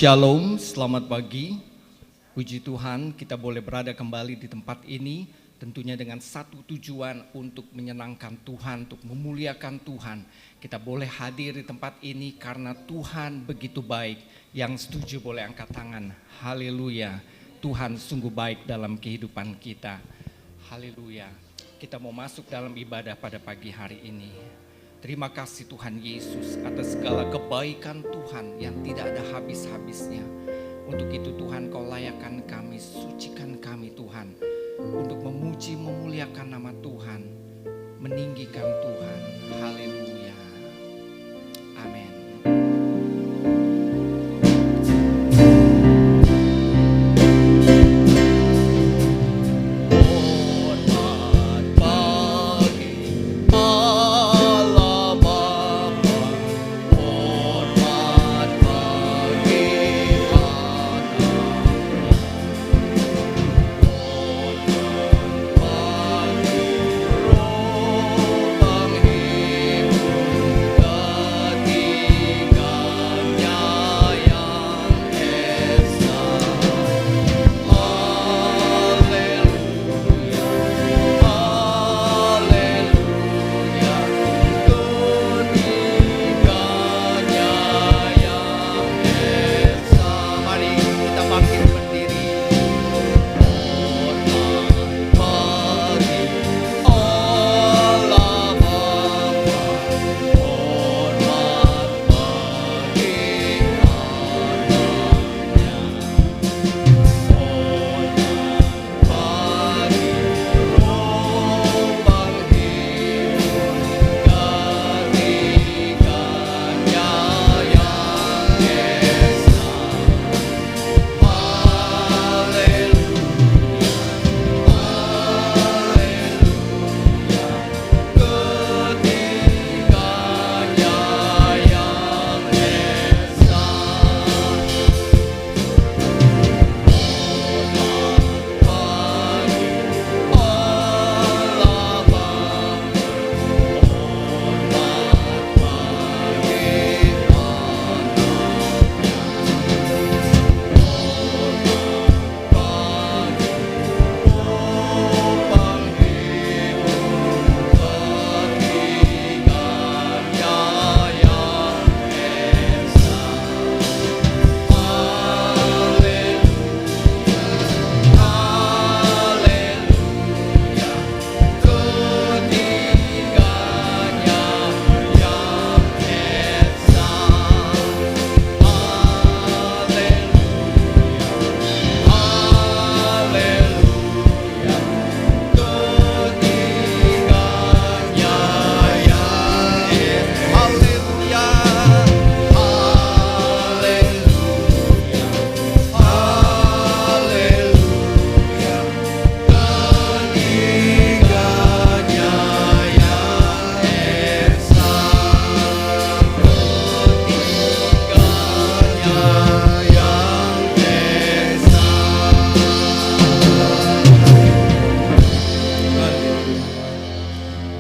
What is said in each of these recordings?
Shalom, selamat pagi. Puji Tuhan, kita boleh berada kembali di tempat ini, tentunya dengan satu tujuan untuk menyenangkan Tuhan, untuk memuliakan Tuhan. Kita boleh hadir di tempat ini karena Tuhan begitu baik. Yang setuju boleh angkat tangan. Haleluya. Tuhan sungguh baik dalam kehidupan kita. Haleluya. Kita mau masuk dalam ibadah pada pagi hari ini. Terima kasih Tuhan Yesus atas segala kebaikan Tuhan yang tidak ada habis-habisnya. Untuk itu Tuhan, Kau layakkan kami, sucikan kami Tuhan, untuk memuji memuliakan nama Tuhan, meninggikan Tuhan. Haleluya. Amin.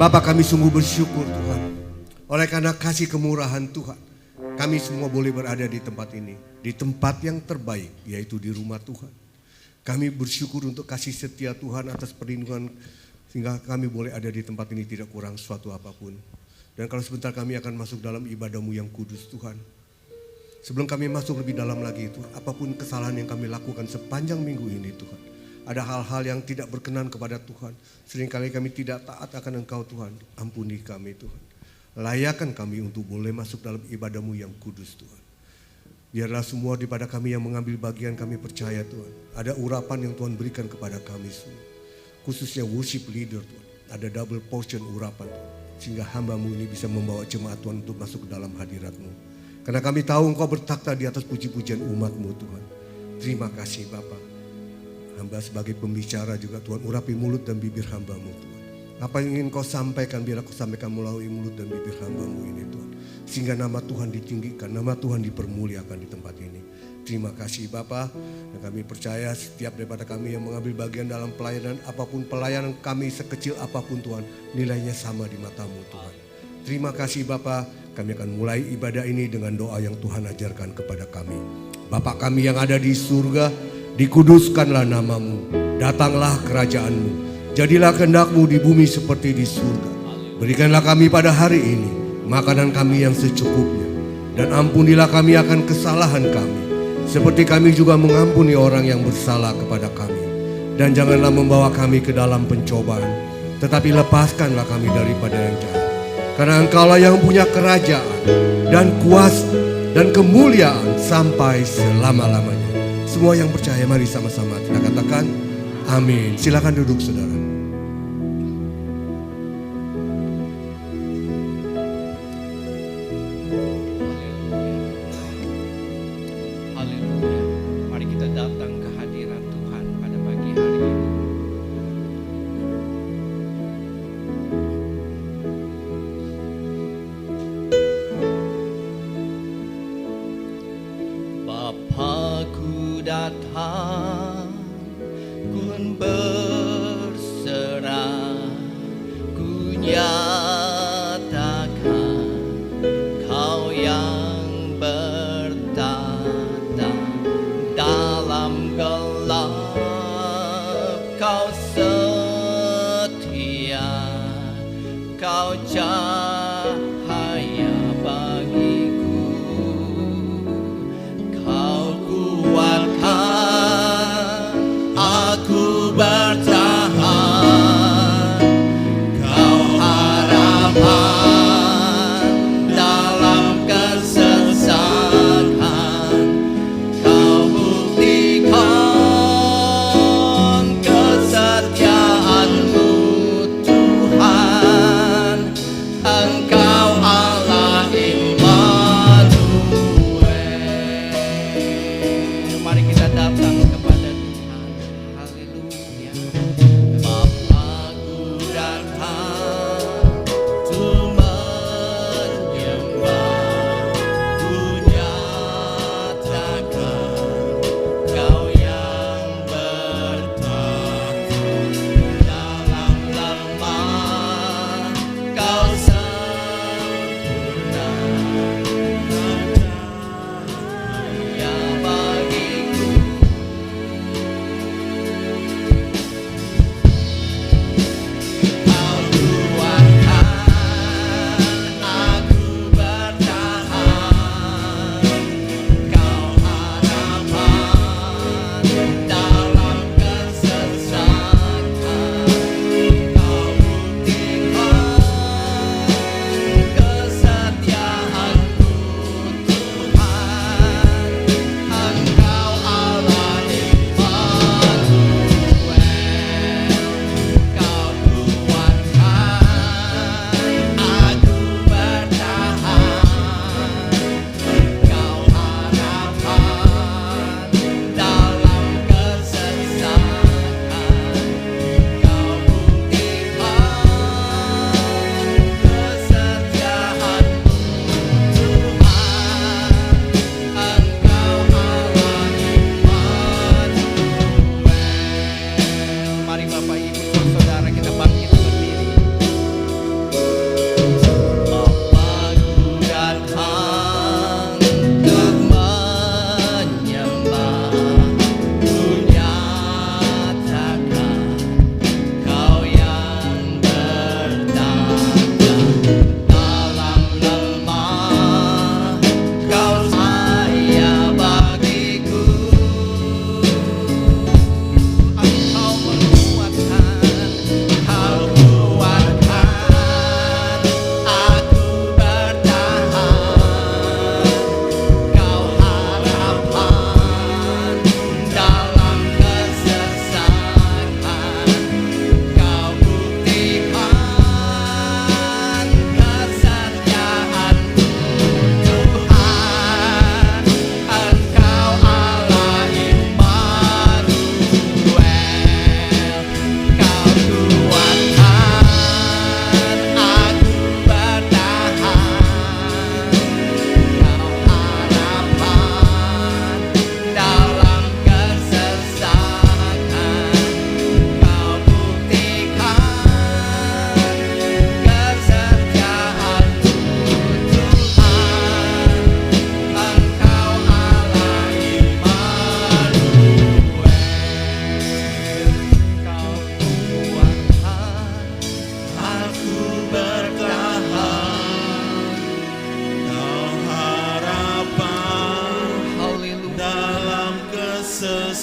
Bapa, kami sungguh bersyukur Tuhan. Oleh karena kasih kemurahan Tuhan, kami semua boleh berada di tempat ini. Di tempat yang terbaik, yaitu di rumah Tuhan. Kami bersyukur untuk kasih setia Tuhan atas perlindungan, sehingga kami boleh ada di tempat ini tidak kurang suatu apapun. Dan kalau sebentar kami akan masuk dalam ibadah-Mu yang kudus Tuhan. Sebelum kami masuk lebih dalam lagi itu, apapun kesalahan yang kami lakukan sepanjang minggu ini Tuhan. Ada hal-hal yang tidak berkenan kepada Tuhan. Seringkali kami tidak taat akan Engkau Tuhan. Ampuni kami Tuhan. Layakkan kami untuk boleh masuk dalam ibadah-Mu yang kudus Tuhan. Biarlah semua daripada kami yang mengambil bagian, kami percaya Tuhan. Ada urapan yang Tuhan berikan kepada kami semua. Khususnya worship leader Tuhan. Ada double portion urapan Tuhan. Sehingga hamba-Mu ini bisa membawa jemaat Tuhan untuk masuk ke dalam hadirat-Mu. Karena kami tahu Engkau bertakhta di atas puji-pujian umat-Mu Tuhan. Terima kasih Bapa. Hamba sebagai pembicara juga Tuhan, urapi mulut dan bibir hamba-Mu Tuhan. Apa yang ingin Kau sampaikan, biar aku sampaikan melalui mulut dan bibir hamba-Mu ini Tuhan. Sehingga nama Tuhan ditinggikan, nama Tuhan dipermuliakan di tempat ini. Terima kasih Bapa. Dan kami percaya setiap daripada kami yang mengambil bagian dalam pelayanan, apapun pelayanan kami sekecil apapun Tuhan, nilainya sama di mata-Mu Tuhan. Terima kasih Bapa. Kami akan mulai ibadah ini dengan doa yang Tuhan ajarkan kepada kami. Bapa kami yang ada di surga, dikuduskanlah namamu, datanglah kerajaanmu, jadilah kehendak-Mu di bumi seperti di surga. Berikanlah kami pada hari ini makanan kami yang secukupnya, dan ampunilah kami akan kesalahan kami, seperti kami juga mengampuni orang yang bersalah kepada kami. Dan janganlah membawa kami ke dalam pencobaan, tetapi lepaskanlah kami daripada yang jahat. Karena Engkaulah yang punya kerajaan dan kuasa dan kemuliaan sampai selama-lamanya. Semua yang percaya mari sama-sama kita katakan amin. Silakan duduk saudara. Haleluya. Mari kita datang ke hadirat Tuhan pada pagi hari ini. Bapa, ku datang, ku berserah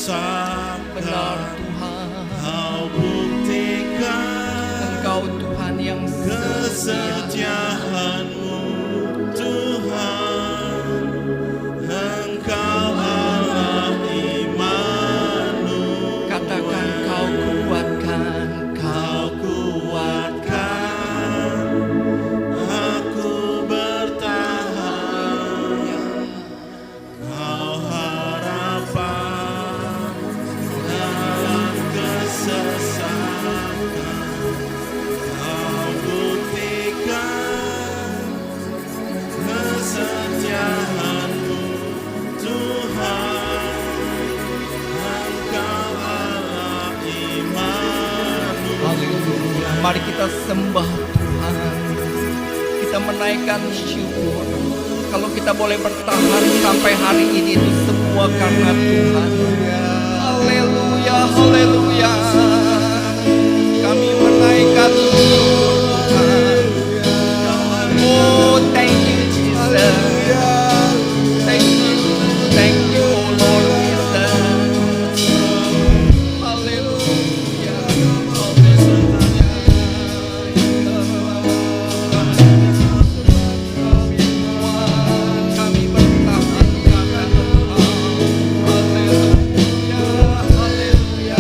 Benar Tuhan, Kau buktikan Engkau Tuhan yang setia. kesetiaan-Mu, Tuhan. Engkau Allah Immanuel. Katakan kau kuatkan, Kau kuatkan aku bertahan. Kau harapan dalam kesesatan. Kau buktikan kesetiaan-Mu, Tuhan. Engkau Allah Immanuel. Haleluya. Mari kita sembah Tuhan. Kita menaikkan syukur. Kalau kita boleh bertahan sampai hari ini itu semua karena Tuhan. Haleluya, haleluya. Kami menaikkan syukur Tuhan. Oh, thank you Jesus. Thank you, oh Lord Jesus. Haleluya, kami bertahan karena Engkau. Haleluya, haleluya.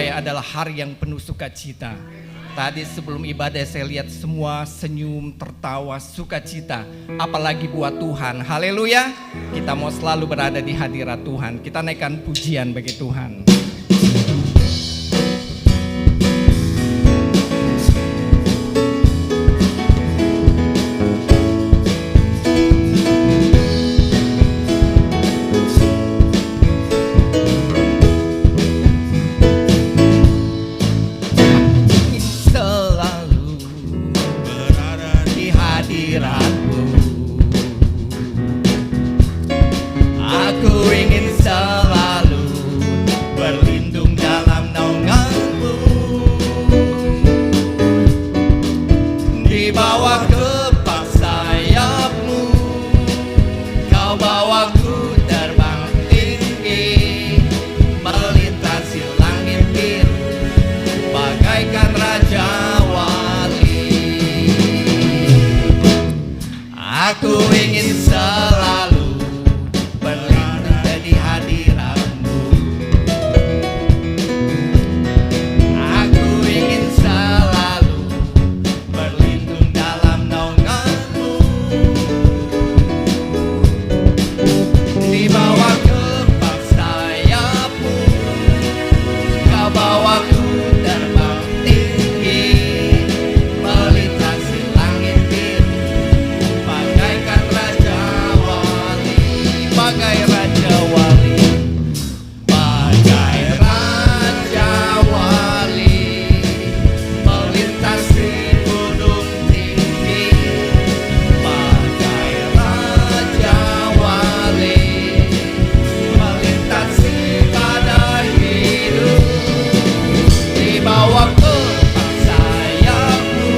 percaya adalah hari yang penuh sukacita. Tadi sebelum ibadah saya lihat semua senyum, tertawa, sukacita. Apalagi buat Tuhan. Haleluya. Kita mau selalu berada di hadirat Tuhan. Kita naikkan pujian bagi Tuhan. Aku ingin selalu berada di hadirat-Mu. Aku ingin selalu berlindung dalam naungan-Mu. Di bawah kepak sayap-Mu, Kau bawaku terbang tinggi, melintasi langit biru. Bagaikan Raja Wali, bagai Raja Wali, bagai Raja Wali, melintasi gunung tinggi, bagai Raja Wali, melintasi badai hidup. Di bawah kepak sayap-Mu,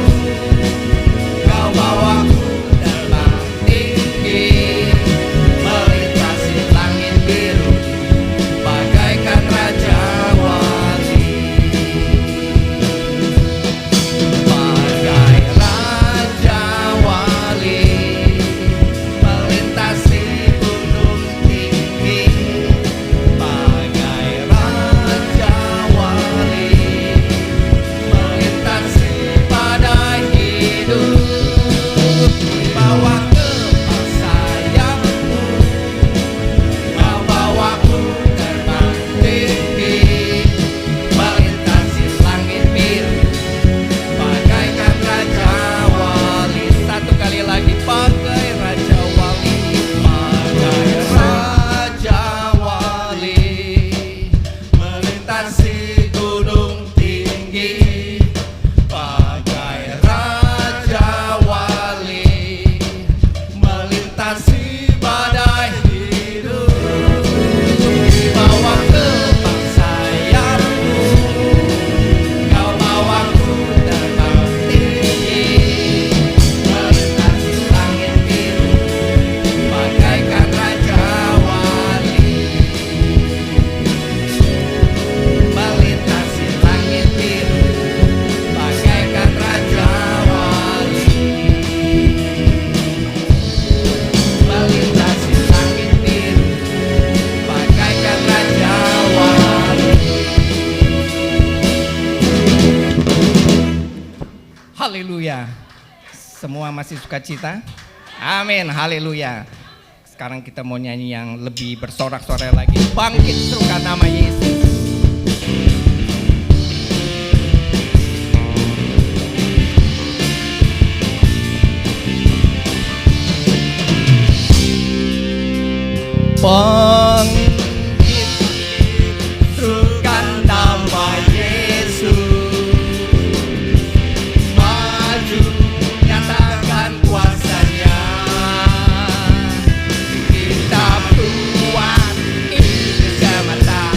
Kau bawaku terbang tinggi, melintasi langit biru, bagaikan Raja Wali, bagai Raja Wali, melintasi gunung tinggi, bagai Raja Wali, melintasi badai hidup. Di bawah kepak sayap-Mu, Kau bawaku terbang tinggi, melintasi langit biru, bagaikan Raja Wali. Satu kali lagi, bagai Raja Wali, bagai Raja Wali, melintasi gunung tinggi, bagai Raja Wali, melintasi badai hidup. Di bawah kepak sayap-Mu, Kau bawaku terbang tinggi, melintasi langit biru, bagaikan Raja Wali, melintasi langit biru, bagaikan Raja Wali, melintasi langit biru, bagaikan Raja Wali. Haleluya. Semua masih sukacita? Amin, haleluya. Sekarang kita mau nyanyi yang lebih bersorak-sorai lagi. Bangkit serukan nama Yesus. Bangkit Serukan nama Yesus, maju nyatakan kuasa-Nya. Kita Tuhan Indonesia mata,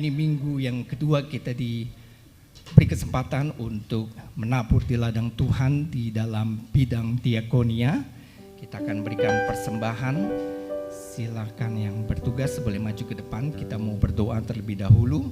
ini minggu yang kedua kita diberi kesempatan untuk menabur di ladang Tuhan di dalam bidang diakonia. Kita akan berikan persembahan. Silakan yang bertugas boleh maju ke depan. Kita mau berdoa terlebih dahulu.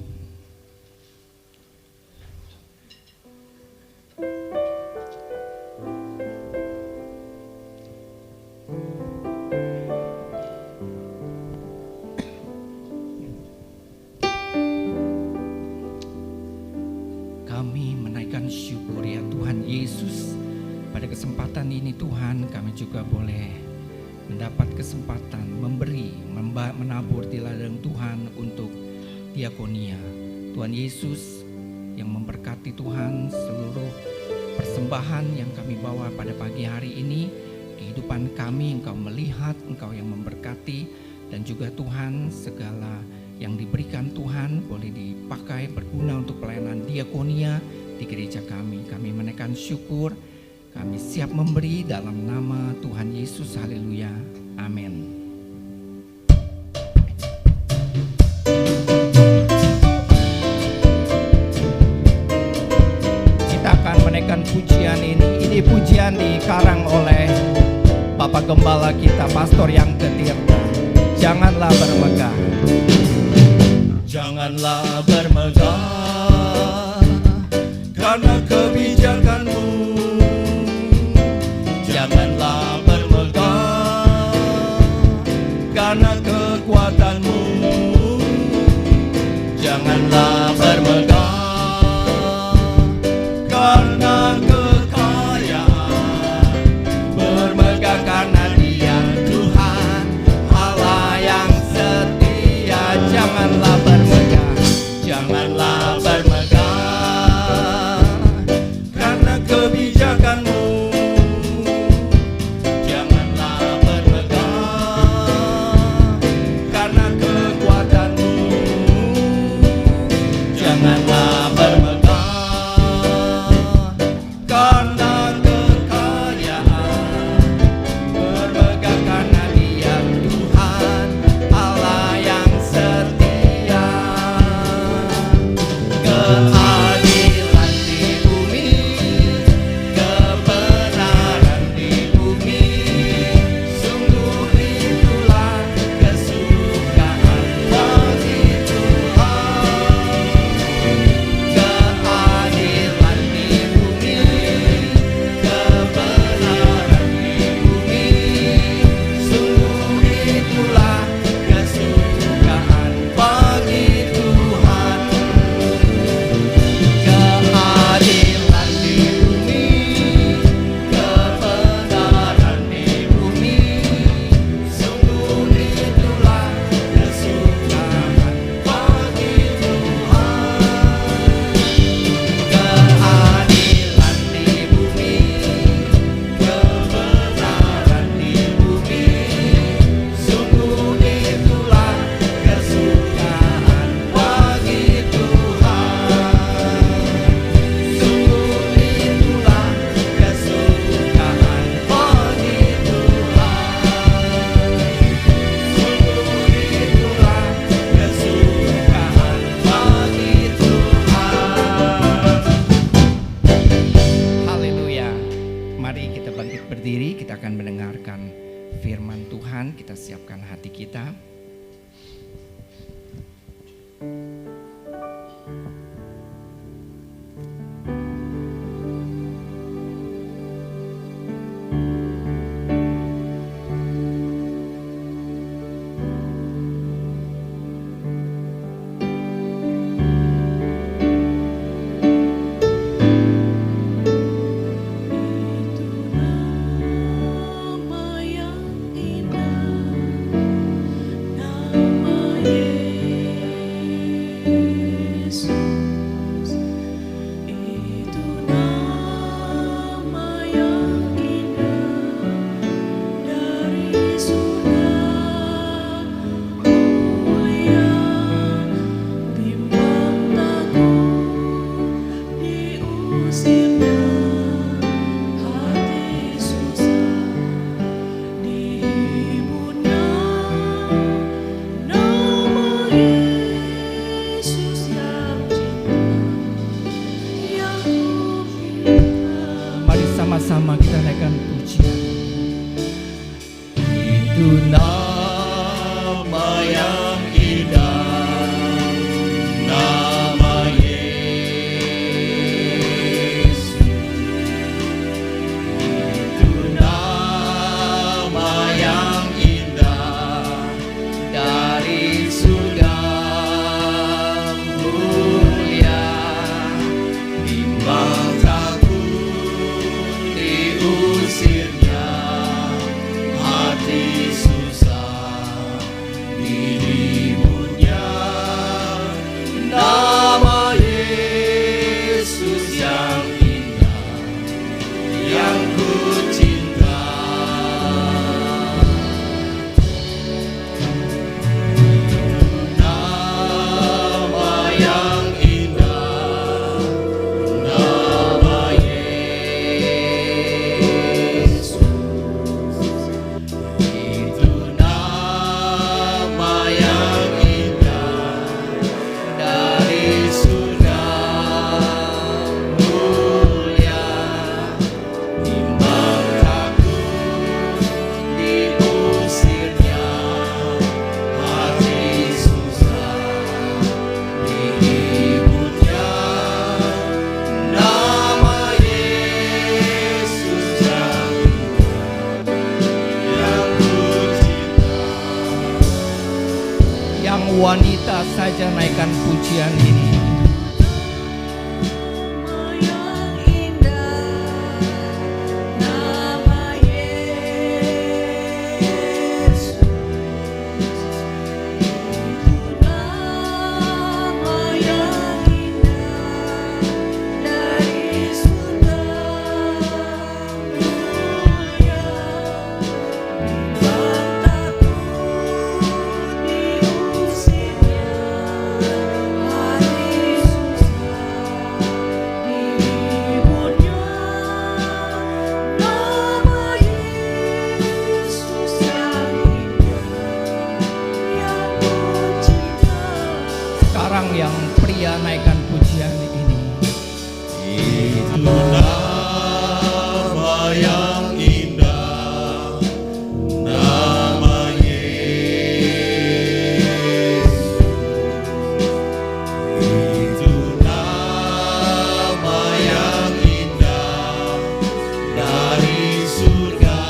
Kami menaikkan syukur ya Tuhan Yesus. Pada kesempatan ini Tuhan, kami juga boleh mendapat kesempatan memberi, menabur di ladang Tuhan untuk diakonia. Tuhan Yesus yang memberkati Tuhan seluruh persembahan yang kami bawa pada pagi hari ini. Kehidupan kami Engkau melihat, Engkau yang memberkati, dan juga Tuhan segala yang diberikan Tuhan boleh dipakai berguna untuk pelayanan diakonia di gereja kami. Kami menaikkan syukur, kami siap memberi dalam nama Tuhan Yesus. Haleluya. Amin. Kita akan menaikkan pujian ini. Ini pujian dikarang oleh Bapak Gembala kita, Pastor yang Ketirta. Janganlah bermegah. Janganlah bermegah karena kebijakanmu. Janganlah bermegah karena kekuatanmu. Janganlah bermegah karena kekayaan. Bermegah karena Dia Tuhan Allah yang setia. Janganlah bermegah, janganlah bermegah karena kebijakanmu. Janganlah bermegah karena kekuatanmu. Janganlah bermegah karena kekayaan. Bermegah karena Dia Tuhan Allah yang setia. Keadilan di bumi, kebenaran di bumi, sungguh itulah kesukaan bagi Tuhan. Sama-sama kita naikkan pujian. Itu nama yang indah, nama Yesus. Itu nama yang indah dari surga mulia, bimbang takut diusirnya hati susah dirimunya. Nama Yesus yang indah, yang ku cinta. Nama yang indah, nama Yesus. Itu nama yang indah dari surga mulia, bimbang takut diusirnya hati susah diributnya. Nama Yesus yang yang ku cinta. Yang wanita saja naikkan pujian ini. Yang indah, nama Yesus. Nama yang indah dari surga mulia, bimbang takut diusirnya hati susah diributnya. Nama Yesus yang indah, yang ku cinta. Sekarang yang pria naikkan pujian ini. Itu nama yang indah, nama Yesus. Itu nama yang indah dari surga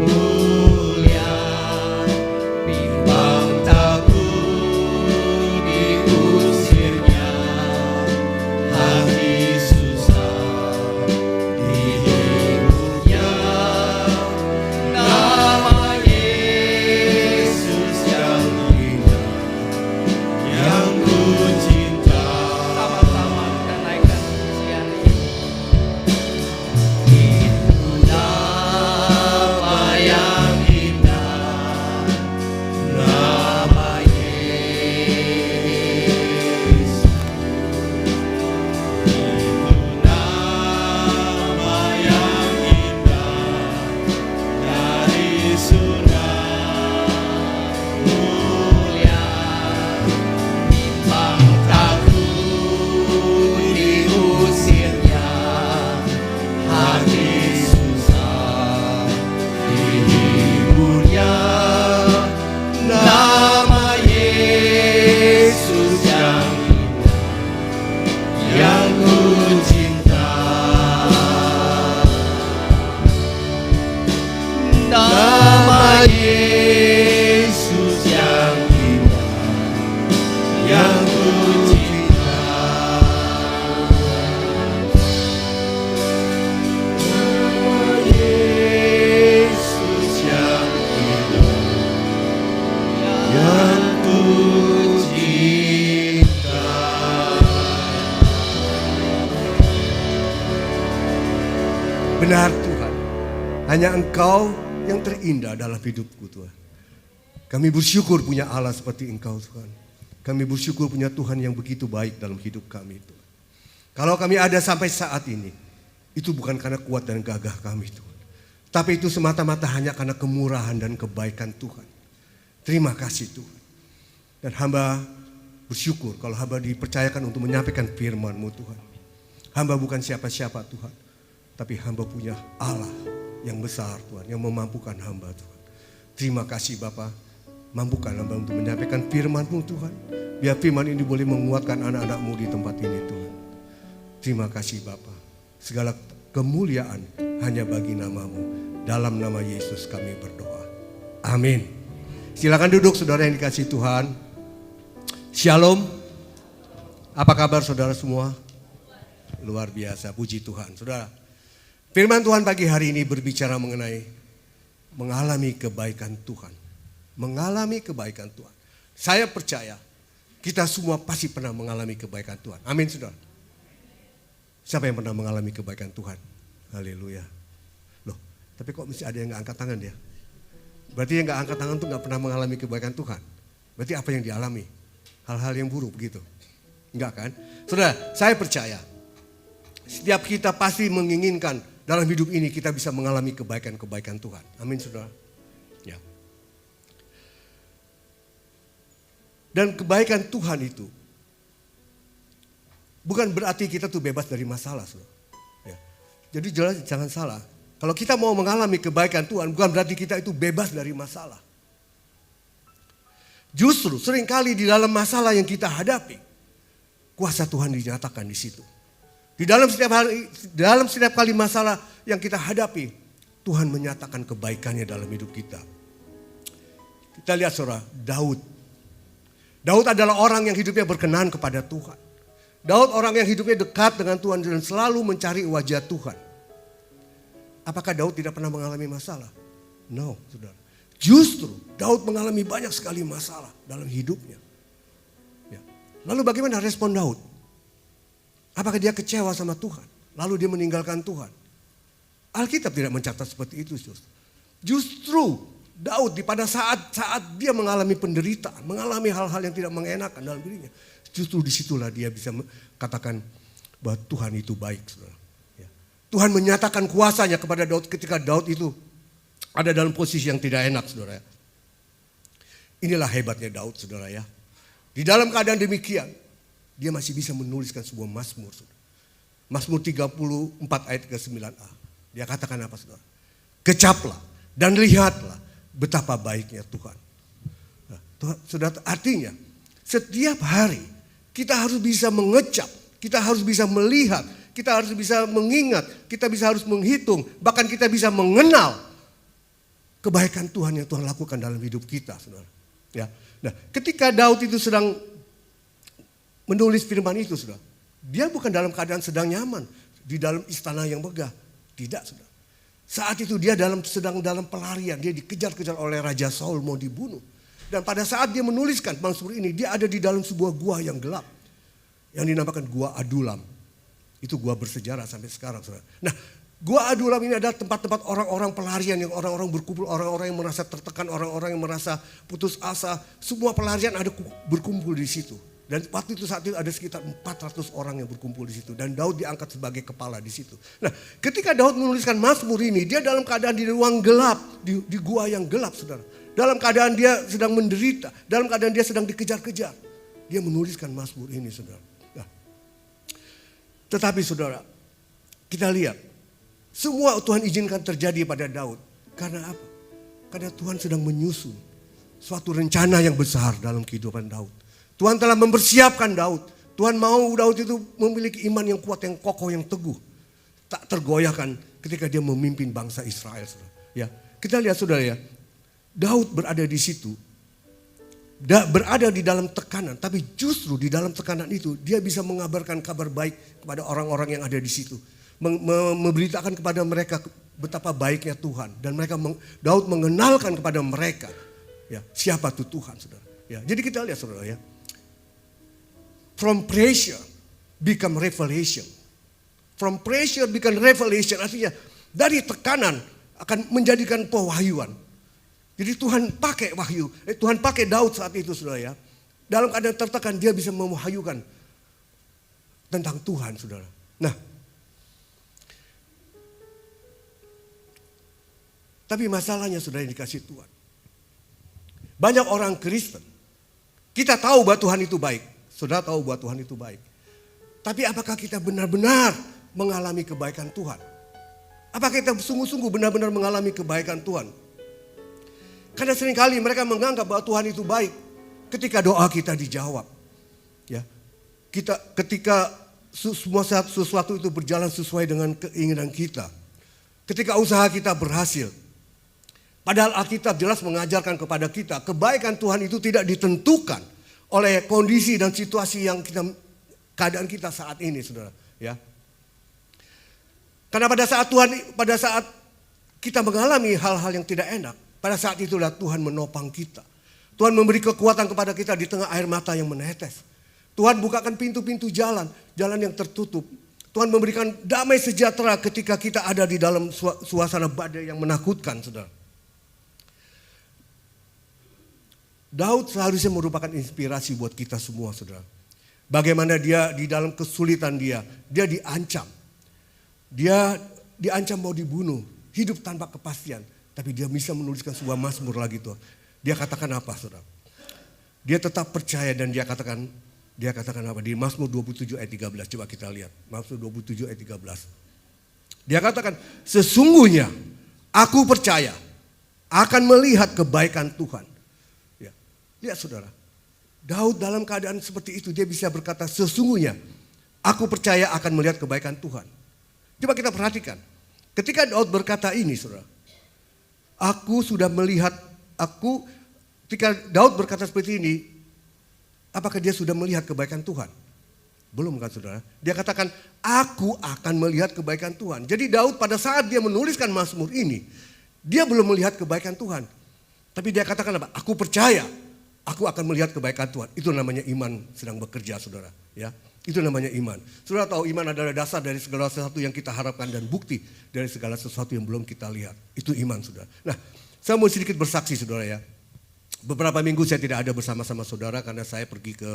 mulia, bimbang takut diusirnya hati susah dihiburnya. Nama Yesus yang indah, yang ku cinta. Sama-sama kita naikkan pujian ini. Itu nama yang indah, nama Yesus. Itu nama yang indah dari surga mulia, bimbang takut diusirnya hati susah dihiburnya. Nama Yesus yang indah, yang ku cinta. Nama Yesus yang indah, yang ku cinta. Nama Yesus yang indah, yang ku cinta. Benar Tuhan, hanya Engkau yang terindah dalam hidupku Tuhan. Kami bersyukur punya Allah seperti Engkau Tuhan. Kami bersyukur punya Tuhan yang begitu baik dalam hidup kami Tuhan. Kalau kami ada sampai saat ini, itu bukan karena kuat dan gagah kami Tuhan. Tapi itu semata-mata hanya karena kemurahan dan kebaikan Tuhan. Terima kasih Tuhan. Dan hamba bersyukur kalau hamba dipercayakan untuk menyampaikan firman-Mu Tuhan. Hamba bukan siapa-siapa Tuhan. Tapi hamba punya Allah yang besar Tuhan, yang memampukan hamba Tuhan. Terima kasih Bapa, mampukan hamba untuk menyampaikan firman-Mu Tuhan. Biar firman ini boleh menguatkan anak-anak-Mu di tempat ini Tuhan. Terima kasih Bapa, segala kemuliaan hanya bagi nama-Mu. Dalam nama Yesus kami berdoa. Amin. Silakan duduk saudara yang dikasihi Tuhan. Shalom. Apa kabar saudara semua? Luar biasa, puji Tuhan. Saudara, firman Tuhan pagi hari ini berbicara mengenai mengalami kebaikan Tuhan. Mengalami kebaikan Tuhan. Saya percaya kita semua pasti pernah mengalami kebaikan Tuhan. Amin saudara. Siapa yang pernah mengalami kebaikan Tuhan? Haleluya. Loh, tapi kok mesti ada yang gak angkat tangan dia? Berarti yang gak angkat tangan itu gak pernah mengalami kebaikan Tuhan. Berarti apa yang dialami? Hal-hal yang buruk begitu. Enggak kan? Saudara, saya percaya setiap kita pasti menginginkan dalam hidup ini kita bisa mengalami kebaikan-kebaikan Tuhan. Amin saudara. Ya. Dan kebaikan Tuhan itu bukan berarti kita tuh bebas dari masalah saudara. Ya. Jadi jelas jangan salah. Kalau kita mau mengalami kebaikan Tuhan bukan berarti kita itu bebas dari masalah. Justru seringkali di dalam masalah yang kita hadapi, kuasa Tuhan dinyatakan di situ. Di dalam setiap kali masalah yang kita hadapi, Tuhan menyatakan kebaikannya dalam hidup kita. Kita lihat saudara, Daud. Daud adalah orang yang hidupnya berkenan kepada Tuhan. Daud orang yang hidupnya dekat dengan Tuhan dan selalu mencari wajah Tuhan. Apakah Daud tidak pernah mengalami masalah? No, saudara. Justru Daud mengalami banyak sekali masalah dalam hidupnya. Ya. Lalu bagaimana respon Daud? Apakah dia kecewa sama Tuhan? Lalu dia meninggalkan Tuhan? Alkitab tidak mencatat seperti itu. Justru Daud pada saat dia mengalami penderitaan, mengalami hal-hal yang tidak mengenakan dalam dirinya. Justru disitulah dia bisa katakan bahwa Tuhan itu baik. Saudara. Ya. Tuhan menyatakan kuasanya kepada Daud ketika Daud itu ada dalam posisi yang tidak enak, saudara. Inilah hebatnya Daud, saudara ya. Di dalam keadaan demikian, dia masih bisa menuliskan sebuah mazmur. Saudara. Mazmur 34 ayat ke-9a. Dia katakan apa, saudara? Kecaplah dan lihatlah betapa baiknya Tuhan. Nah, saudara, artinya setiap hari kita harus bisa mengecap, kita harus bisa melihat, kita harus bisa mengingat, kita harus menghitung, bahkan kita bisa mengenal kebaikan Tuhan yang Tuhan lakukan dalam hidup kita, saudara. Ya. Nah, ketika Daud itu sedang menulis firman itu, saudara, dia bukan dalam keadaan sedang nyaman di dalam istana yang megah, tidak, saudara. Saat itu dia sedang dalam pelarian, dia dikejar-kejar oleh Raja Saul mau dibunuh. Dan pada saat dia menuliskan mazmur ini, dia ada di dalam sebuah gua yang gelap, yang dinamakan Gua Adulam. Itu gua bersejarah sampai sekarang, saudara. Nah, Gua Adulam ini adalah tempat-tempat orang-orang pelarian yang orang-orang berkumpul, orang-orang yang merasa tertekan, orang-orang yang merasa putus asa. Semua pelarian ada berkumpul di situ. Dan waktu itu saat itu ada sekitar 400 orang yang berkumpul di situ. Dan Daud diangkat sebagai kepala di situ. Nah, ketika Daud menuliskan mazmur ini, dia dalam keadaan di ruang gelap, di gua yang gelap, saudara. Dalam keadaan dia sedang menderita, dalam keadaan dia sedang dikejar-kejar. Dia menuliskan mazmur ini, saudara. Nah, tetapi saudara, kita lihat. Semua Tuhan izinkan terjadi pada Daud. Karena apa? Karena Tuhan sedang menyusun suatu rencana yang besar dalam kehidupan Daud. Tuhan telah mempersiapkan Daud. Tuhan mau Daud itu memiliki iman yang kuat, yang kokoh, yang teguh. Tak tergoyahkan ketika dia memimpin bangsa Israel. Ya, kita lihat saudara ya. Daud berada di situ. Berada di dalam tekanan. Tapi justru di dalam tekanan itu dia bisa mengabarkan kabar baik kepada orang-orang yang ada di situ. Memberitakan kepada mereka betapa baiknya Tuhan dan Daud mengenalkan kepada mereka ya siapa tuh Tuhan, saudara. Ya, jadi kita lihat saudara ya. From pressure become revelation. From pressure become revelation artinya dari tekanan akan menjadikan pewahyuan. Jadi Tuhan pakai wahyu, Tuhan pakai Daud saat itu saudara ya. Dalam keadaan tertekan dia bisa mewahyukan tentang Tuhan, saudara. Nah, tapi masalahnya saudara yang dikasih Tuhan. Banyak orang Kristen. Kita tahu bahwa Tuhan itu baik. Saudara tahu bahwa Tuhan itu baik. Tapi apakah kita benar-benar mengalami kebaikan Tuhan? Apakah kita sungguh-sungguh benar-benar mengalami kebaikan Tuhan? Karena seringkali mereka menganggap bahwa Tuhan itu baik ketika doa kita dijawab. Ya, ketika semua sesuatu itu berjalan sesuai dengan keinginan kita. Ketika usaha kita berhasil. Padahal Alkitab jelas mengajarkan kepada kita kebaikan Tuhan itu tidak ditentukan oleh kondisi dan situasi yang keadaan kita saat ini, saudara. Ya, karena pada saat kita mengalami hal-hal yang tidak enak, pada saat itulah Tuhan menopang kita. Tuhan memberi kekuatan kepada kita di tengah air mata yang menetes. Tuhan bukakan pintu-pintu jalan yang tertutup. Tuhan memberikan damai sejahtera ketika kita ada di dalam suasana badai yang menakutkan, saudara. Daud seharusnya merupakan inspirasi buat kita semua, saudara. Bagaimana dia di dalam kesulitan dia diancam. Dia diancam mau dibunuh, hidup tanpa kepastian. Tapi dia bisa menuliskan sebuah mazmur lagi tuh. Dia katakan apa, saudara? Dia tetap percaya dan dia katakan apa? Di Mazmur 27 ayat 13, coba kita lihat. Mazmur 27 ayat 13. Dia katakan, sesungguhnya aku percaya akan melihat kebaikan Tuhan. Ya, lihat saudara. Daud dalam keadaan seperti itu dia bisa berkata, sesungguhnya aku percaya akan melihat kebaikan Tuhan. Coba kita perhatikan. Ketika Daud berkata ini, saudara. Ketika Daud berkata seperti ini, apakah dia sudah melihat kebaikan Tuhan? Belum kan, saudara? Dia katakan, aku akan melihat kebaikan Tuhan. Jadi Daud pada saat dia menuliskan Mazmur ini, dia belum melihat kebaikan Tuhan. Tapi dia katakan apa? Aku percaya, aku akan melihat kebaikan Tuhan. Itu namanya iman sedang bekerja, saudara. Ya, itu namanya iman. Saudara tahu iman adalah dasar dari segala sesuatu yang kita harapkan dan bukti dari segala sesuatu yang belum kita lihat. Itu iman, saudara. Nah, saya mau sedikit bersaksi, saudara ya. Beberapa minggu saya tidak ada bersama-sama saudara karena saya pergi ke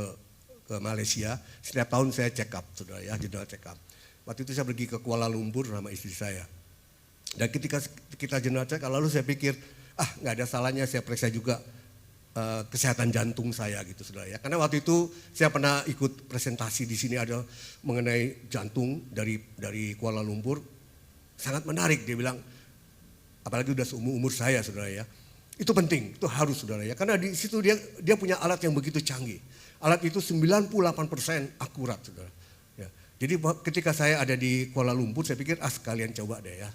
Malaysia. Setiap tahun saya check up, saudara ya, general check up. Waktu itu saya pergi ke Kuala Lumpur sama istri saya. Dan ketika kita general check up, lalu saya pikir, nggak ada salahnya saya periksa juga kesehatan jantung saya gitu, saudara ya. Karena waktu itu saya pernah ikut presentasi di sini ada mengenai jantung dari Kuala Lumpur. Sangat menarik, dia bilang, apalagi udah seumur saya, saudara ya. Itu penting, itu harus, saudara ya. Karena di situ dia punya alat yang begitu canggih. Alat itu 98% akurat, saudara. Ya. Jadi ketika saya ada di Kuala Lumpur, saya pikir sekalian coba deh ya.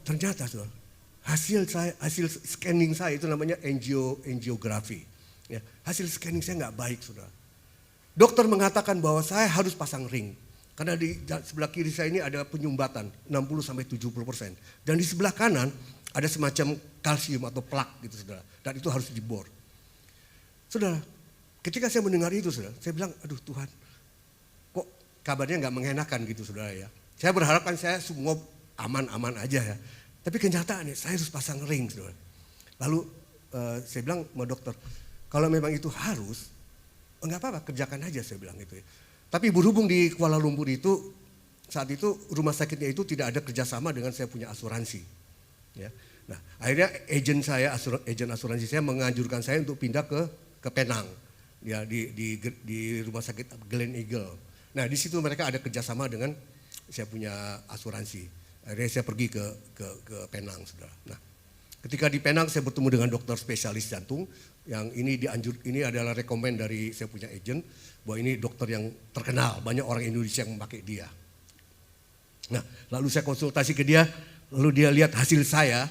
Ternyata, saudara, hasil scanning saya itu namanya angiografi. Ya, hasil scanning saya nggak baik, saudara. Dokter mengatakan bahwa saya harus pasang ring. Karena di sebelah kiri saya ini ada penyumbatan 60-70%. Dan di sebelah kanan ada semacam kalsium atau plak gitu, saudara. Dan itu harus dibor. Saudara, ketika saya mendengar itu, saudara, saya bilang, aduh Tuhan, kok kabarnya nggak mengenakan gitu, saudara ya. Saya berharap kan saya semua aman-aman aja ya. Tapi kenyataannya saya harus pasang ring, saudara. Lalu saya bilang sama dokter, kalau memang itu harus, enggak apa-apa, kerjakan aja, saya bilang gitu ya. Tapi berhubung di Kuala Lumpur itu, saat itu rumah sakitnya itu tidak ada kerjasama dengan saya punya asuransi. Ya. Nah, akhirnya agen asuransi saya menganjurkan saya untuk pindah ke Penang, ya, di rumah sakit Glen Eagle. Nah, di situ mereka ada kerjasama dengan saya punya asuransi. Akhirnya saya pergi ke Penang, saudara. Nah, ketika di Penang saya bertemu dengan dokter spesialis jantung yang ini adalah rekomend dari saya punya agent bahwa ini dokter yang terkenal, banyak orang Indonesia yang memakai dia. Nah, lalu saya konsultasi ke dia, lalu dia lihat hasil saya,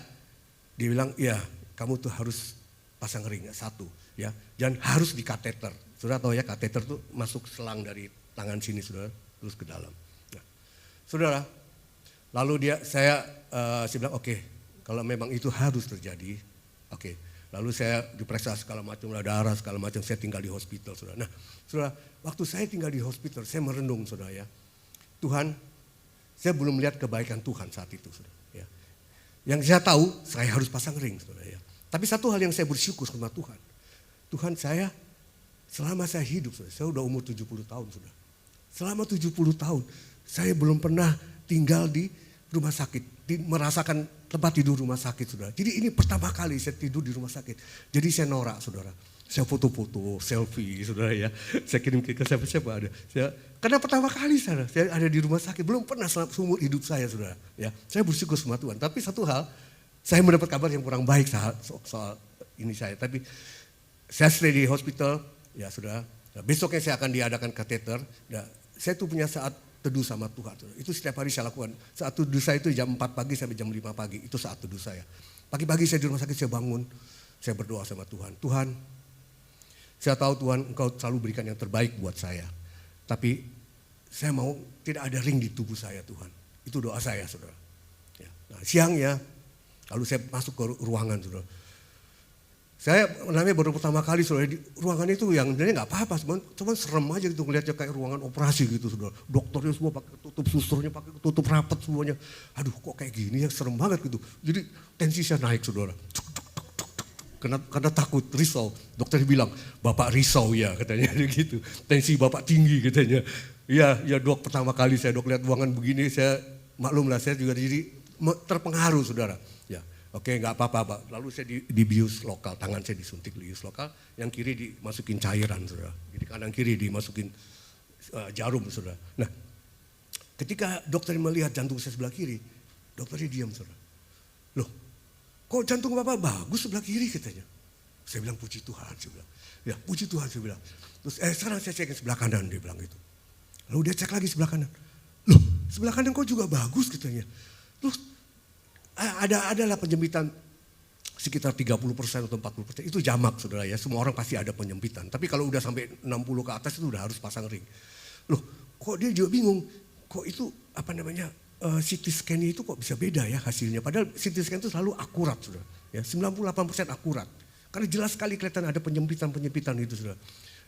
dia bilang, "Ya, kamu tuh harus pasang ring satu, ya, dan harus di kateter." Saudara tahu ya, kateter tuh masuk selang dari tangan sini, saudara, terus ke dalam. Nah, saudara, lalu saya bilang oke, kalau memang itu harus terjadi, oke. Lalu saya diperiksa segala macam, darah segala macam, saya tinggal di hospital, saudara. Nah, saudara, waktu saya tinggal di hospital, saya merenung, saudara ya. Tuhan, saya belum melihat kebaikan Tuhan saat itu, saudara. Ya. Yang saya tahu, saya harus pasang ring, saudara ya. Tapi satu hal yang saya bersyukur sama Tuhan. Tuhan, saya selama saya hidup, saudara, saya udah umur 70 tahun, saudara. Selama 70 tahun, saya belum pernah tinggal di rumah sakit, merasakan tempat tidur rumah sakit, saudara. Jadi ini pertama kali saya tidur di rumah sakit. Jadi saya norak, saudara. Saya foto-foto, selfie, saudara ya. Saya kirim ke siapa-siapa ada. Karena pertama kali saya ada di rumah sakit, belum pernah seumur hidup saya, saudara. Ya, saya bersyukur sama Tuhan. Tapi satu hal, saya mendapat kabar yang kurang baik soal ini saya. Tapi saya stay di hospital, ya saudara. Nah, besoknya saya akan diadakan kateter. Nah, saya tuh punya saat teduh sama Tuhan. Saudara. Itu setiap hari saya lakukan. Saat teduh saya itu jam 4 pagi sampai jam 5 pagi. Itu saat teduh saya. Pagi-pagi saya di rumah sakit, saya bangun. Saya berdoa sama Tuhan. Tuhan, saya tahu Tuhan Engkau selalu berikan yang terbaik buat saya. Tapi saya mau tidak ada ring di tubuh saya Tuhan. Itu doa saya saudara. Ya. Nah, siangnya lalu saya masuk ke ruangan saudara. Saya namanya baru pertama kali saudara di ruangan itu yang sebenarnya nggak apa-apa. Cuman serem aja gitu ngeliatnya kayak ruangan operasi gitu saudara. Dokternya semua pakai tutup, susternya pakai tutup rapat semuanya. Aduh kok kayak gini ya serem banget gitu. Jadi tensi saya naik saudara. Karena takut, risau. Dokter bilang, Bapak risau ya katanya gitu. Tensi Bapak tinggi katanya. Ya dok pertama kali saya dok lihat ruangan begini, saya maklum lah saya juga jadi terpengaruh saudara. Ya, oke nggak apa-apa Pak. Lalu saya dibius lokal, tangan saya disuntik bius lokal, yang kiri dimasukin cairan saudara. Jadi kanan kiri dimasukin jarum saudara. Nah, ketika dokter melihat jantung saya sebelah kiri, dokternya diam saudara. Loh, kok jantung Bapak bagus sebelah kiri katanya. Saya bilang puji Tuhan, saya bilang. Ya puji Tuhan saya bilang. Terus sekarang saya cekin sebelah kanan dia bilang gitu. Lalu dia cek lagi sebelah kanan. Loh sebelah kanan kok juga bagus katanya. Terus adalah penyempitan sekitar 30% atau 40%. Itu jamak saudara ya, semua orang pasti ada penyempitan. Tapi kalau udah sampai 60 ke atas itu udah harus pasang ring. Loh kok dia juga bingung, kok itu apa namanya, CT scan itu kok bisa beda ya hasilnya. Padahal CT scan itu selalu akurat saudara. Ya, 98% akurat. Karena jelas sekali kelihatan ada penyempitan itu saudara.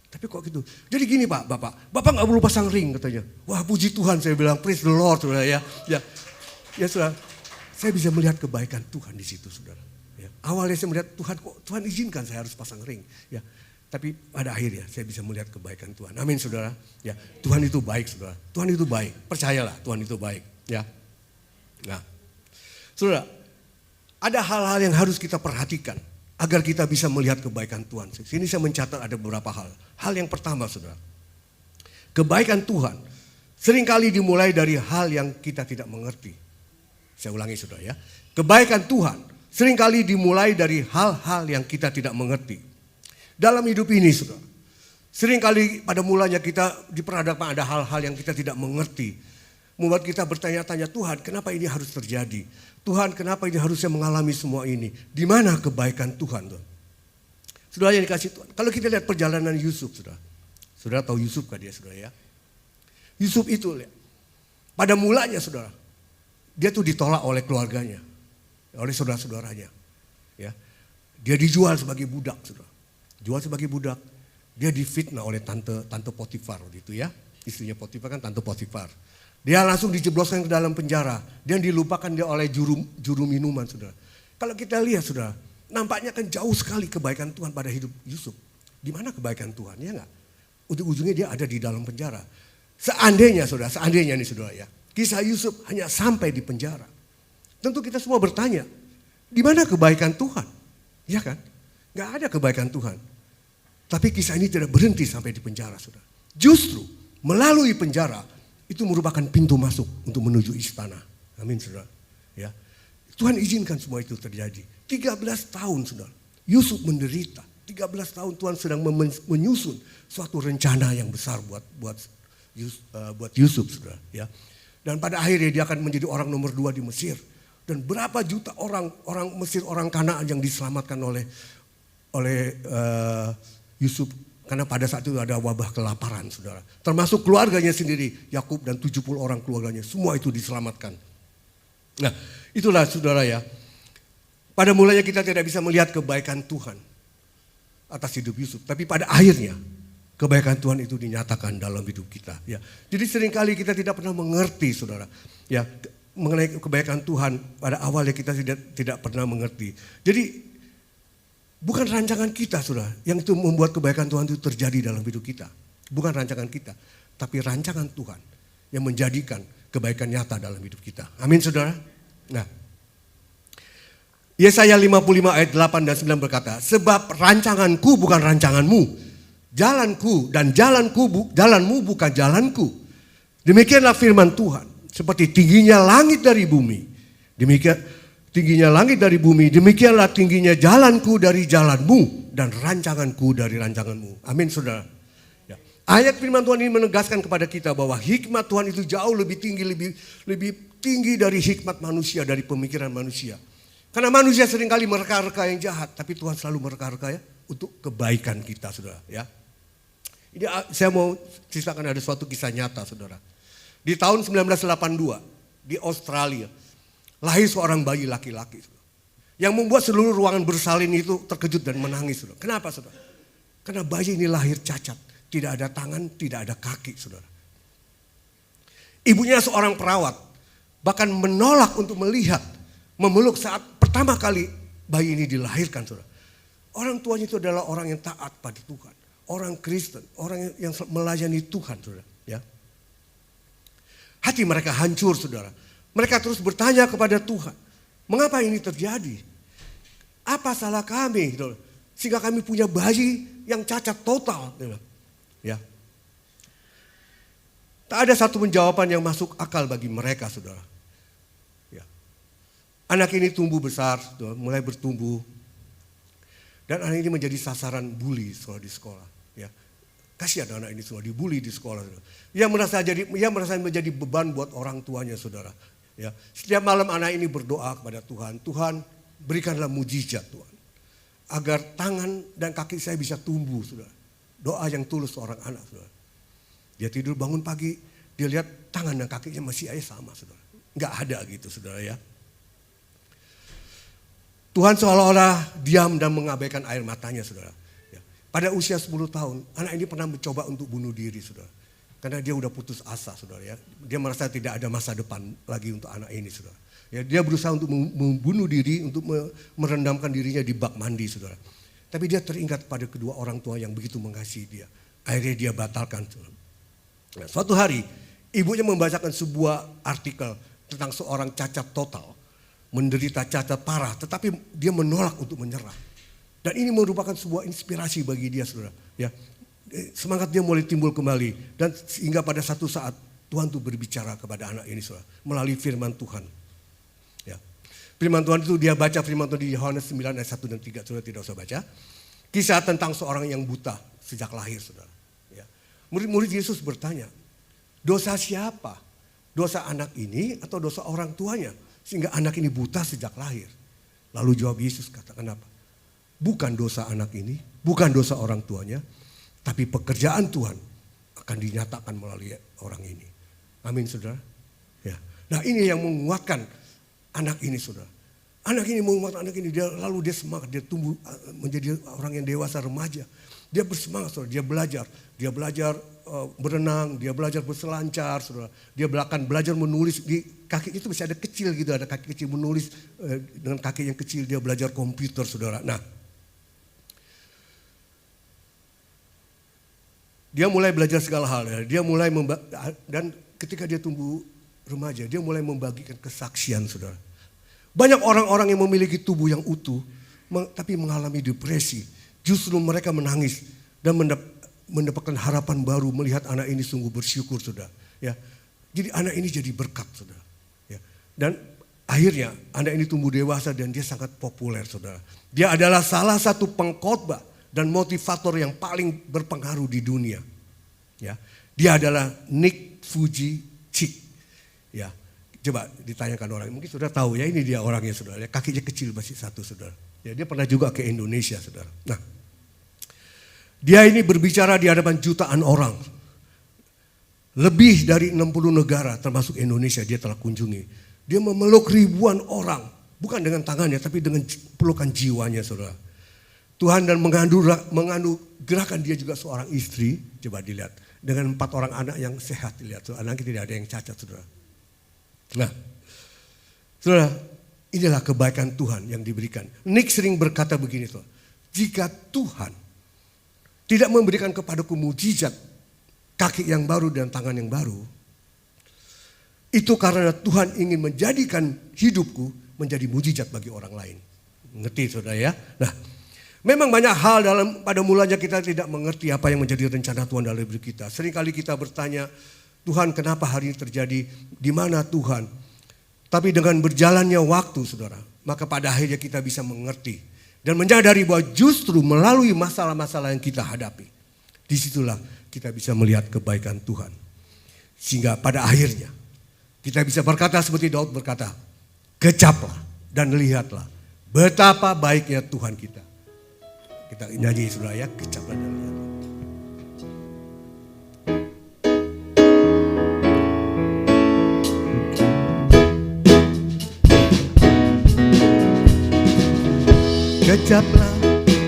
Tapi kok gitu. Jadi gini Pak, Bapak gak perlu pasang ring katanya. Wah puji Tuhan saya bilang, praise the Lord saudara ya. Ya saudara, saya bisa melihat kebaikan Tuhan di situ saudara. Ya, awalnya saya melihat Tuhan izinkan saya harus pasang ring. Ya, tapi pada akhirnya saya bisa melihat kebaikan Tuhan. Amin saudara. Ya, Tuhan itu baik saudara. Tuhan itu baik. Percayalah Tuhan itu baik. Ya. Nah, saudara, ada hal-hal yang harus kita perhatikan agar kita bisa melihat kebaikan Tuhan. Sini saya mencatat ada beberapa hal. Hal yang pertama, saudara, kebaikan Tuhan seringkali dimulai dari hal yang kita tidak mengerti. Saya ulangi, saudara ya. Kebaikan Tuhan seringkali dimulai dari hal-hal yang kita tidak mengerti. Dalam hidup ini, saudara, seringkali pada mulanya kita diperhadapkan ada hal-hal yang kita tidak mengerti. Membuat kita bertanya-tanya, Tuhan kenapa ini harus terjadi? Tuhan kenapa ini harusnya mengalami semua ini? Di mana kebaikan Tuhan? Tuhan? Saudara yang dikasih Tuhan. Kalau kita lihat perjalanan Yusuf, saudara. Saudara tahu Yusuf kan dia saudara ya? Yusuf itu lihat. Pada mulanya saudara. Dia tuh ditolak oleh keluarganya. Oleh saudara-saudaranya. Ya. Dia dijual sebagai budak saudara. Jual sebagai budak. Dia difitnah oleh tante Potifar gitu ya. Istrinya Potifar kan tante Potifar. Dia langsung dijebloskan ke dalam penjara. Dia dilupakan dia oleh juru minuman saudara. Kalau kita lihat saudara, nampaknya kan jauh sekali kebaikan Tuhan pada hidup Yusuf. Di mana kebaikan Tuhan ya enggak? Ujung-ujungnya dia ada di dalam penjara. Seandainya nih saudara ya. Kisah Yusuf hanya sampai di penjara. Tentu kita semua bertanya, di mana kebaikan Tuhan? Ya kan? Enggak ada kebaikan Tuhan. Tapi kisah ini tidak berhenti sampai di penjara saudara. Justru melalui penjara itu merupakan pintu masuk untuk menuju istana. Amin saudara. Ya. Tuhan izinkan semua itu terjadi. 13 tahun saudara. Yusuf menderita. 13 tahun Tuhan sedang menyusun suatu rencana yang besar buat Yusuf saudara. Ya. Dan pada akhirnya dia akan menjadi orang nomor 2 di Mesir. Dan berapa juta orang Mesir, orang Kanaan yang diselamatkan oleh Yusuf. Karena pada saat itu ada wabah kelaparan saudara. Termasuk keluarganya sendiri. Yakub dan 70 orang keluarganya. Semua itu diselamatkan. Nah itulah saudara ya. Pada mulanya kita tidak bisa melihat kebaikan Tuhan atas hidup Yusuf. Tapi pada akhirnya kebaikan Tuhan itu dinyatakan dalam hidup kita. Ya. Jadi seringkali kita tidak pernah mengerti saudara. Ya, mengenai kebaikan Tuhan pada awalnya kita tidak pernah mengerti. Jadi bukan rancangan kita saudara yang itu membuat kebaikan Tuhan itu terjadi dalam hidup kita. Bukan rancangan kita, tapi rancangan Tuhan yang menjadikan kebaikan nyata dalam hidup kita. Amin saudara. Nah, Yesaya 55 ayat 8 dan 9 berkata, sebab rancanganku bukan rancanganmu, jalanmu bukan jalanku. Demikianlah firman Tuhan, seperti tingginya langit dari bumi, demikianlah tingginya jalanku dari jalanmu dan rancanganku dari rancanganmu. Amin, saudara. Ya. Ayat firman Tuhan ini menegaskan kepada kita bahwa hikmat Tuhan itu jauh lebih tinggi dari hikmat manusia, dari pemikiran manusia. Karena manusia seringkali mereka-reka yang jahat, tapi Tuhan selalu mereka-reka ya untuk kebaikan kita, saudara. Ya. Ini saya mau ceritakan ada suatu kisah nyata, saudara. Di tahun 1982 di Australia lahir seorang bayi laki-laki, saudara, yang membuat seluruh ruangan bersalin itu terkejut dan menangis, saudara. Kenapa, saudara? Karena bayi ini lahir cacat, tidak ada tangan, tidak ada kaki, saudara. Ibunya seorang perawat, bahkan menolak untuk memeluk saat pertama kali bayi ini dilahirkan, saudara. Orang tuanya itu adalah orang yang taat pada Tuhan, orang Kristen, orang yang melayani Tuhan, saudara. Ya. Hati mereka hancur, saudara. Mereka terus bertanya kepada Tuhan, mengapa ini terjadi? Apa salah kami, saudara? Sehingga kami punya bayi yang cacat total, saudara. Ya. Tak ada satu jawaban yang masuk akal bagi mereka, saudara. Anak ini tumbuh besar, mulai bertumbuh. Dan anak ini menjadi sasaran bully di sekolah. Ya. Kasihan anak ini semua dibully di sekolah. Ia merasa menjadi beban buat orang tuanya, saudara. Ya. Setiap malam anak ini berdoa kepada Tuhan. Tuhan, berikanlah mujizat, Tuhan. Agar tangan dan kaki saya bisa tumbuh, saudara. Doa yang tulus seorang anak, saudara. Dia tidur bangun pagi, dia lihat tangan dan kakinya masih aja sama, saudara. Nggak ada gitu, saudara ya. Tuhan seolah-olah diam dan mengabaikan air matanya, saudara. Ya. Pada usia 10 tahun, anak ini pernah mencoba untuk bunuh diri, saudara. Karena dia udah putus asa, saudara ya. Dia merasa tidak ada masa depan lagi untuk anak ini, saudara. Ya, dia berusaha untuk membunuh diri, untuk merendamkan dirinya di bak mandi, saudara. Tapi dia teringat pada kedua orang tua yang begitu mengasihi dia. Akhirnya dia batalkan, saudara. Nah, suatu hari, ibunya membacakan sebuah artikel tentang seorang cacat total. Menderita cacat parah, tetapi dia menolak untuk menyerah. Dan ini merupakan sebuah inspirasi bagi dia, saudara. Ya, semangat dia mulai timbul kembali. Dan sehingga pada satu saat Tuhan tuh berbicara kepada anak ini, saudara, melalui firman Tuhan. Ya. Firman Tuhan itu dia baca firman Tuhan di Yohanes 9 ayat 1 dan 3, saudara tidak usah baca. Kisah tentang seorang yang buta sejak lahir, saudara. Ya. Murid-murid Yesus bertanya, dosa siapa? Dosa anak ini atau dosa orang tuanya? Sehingga anak ini buta sejak lahir. Lalu jawab Yesus, katakan apa? Bukan dosa anak ini, bukan dosa orang tuanya, tapi pekerjaan Tuhan akan dinyatakan melalui orang ini. Amin, saudara. Ya. Nah, ini yang menguatkan anak ini, saudara. Anak ini menguatkan anak ini, lalu dia semangat, dia tumbuh menjadi orang yang dewasa remaja. Dia bersemangat, saudara. Dia belajar berenang, dia belajar berselancar, saudara. Dia belajar menulis, di kaki itu masih ada kecil gitu, ada kaki kecil menulis dengan kaki yang kecil. Dia belajar komputer, saudara. Nah, dia mulai belajar segala hal. Ya. Dia mulai dan ketika dia tumbuh remaja, dia mulai membagikan kesaksian, saudara. Banyak orang-orang yang memiliki tubuh yang utuh, tapi mengalami depresi. Justru mereka menangis dan mendapatkan harapan baru melihat anak ini sungguh bersyukur, saudara. Ya, jadi anak ini jadi berkat, saudara. Ya, dan akhirnya anak ini tumbuh dewasa dan dia sangat populer, saudara. Dia adalah salah satu pengkhotbah dan motivator yang paling berpengaruh di dunia. Ya, dia adalah Nick Vujicic. Ya, coba ditanyakan orang, mungkin sudah tahu ya, ini dia orangnya, saudara. Ya, kakinya kecil masih satu, saudara. Ya, dia pernah juga ke Indonesia, saudara. Nah, dia ini berbicara di hadapan jutaan orang. Lebih dari 60 negara termasuk Indonesia dia telah kunjungi. Dia memeluk ribuan orang. Bukan dengan tangannya tapi dengan pelukan jiwanya, saudara. Tuhan dan menganugerahkan dia juga seorang istri. Coba dilihat. Dengan 4 orang anak yang sehat. Dilihat, anaknya tidak ada yang cacat, saudara. Nah, saudara, inilah kebaikan Tuhan yang diberikan. Nick sering berkata begini, saudara. Jika Tuhan tidak memberikan kepadaku mujizat, kaki yang baru dan tangan yang baru, itu karena Tuhan ingin menjadikan hidupku menjadi mujizat bagi orang lain. Ngerti saudara ya? Nah, memang banyak hal pada mulanya kita tidak mengerti apa yang menjadi rencana Tuhan dalam hidup kita. Seringkali kita bertanya, Tuhan kenapa hari ini terjadi? Di mana Tuhan? Tapi dengan berjalannya waktu saudara, maka pada akhirnya kita bisa mengerti. Dan menyadari bahwa justru melalui masalah-masalah yang kita hadapi, disitulah kita bisa melihat kebaikan Tuhan. Sehingga pada akhirnya kita bisa berkata seperti Daud berkata, kecaplah dan lihatlah betapa baiknya Tuhan kita. Kita nyanyi saudara ya, kecaplah dan lihatlah. Kecaplah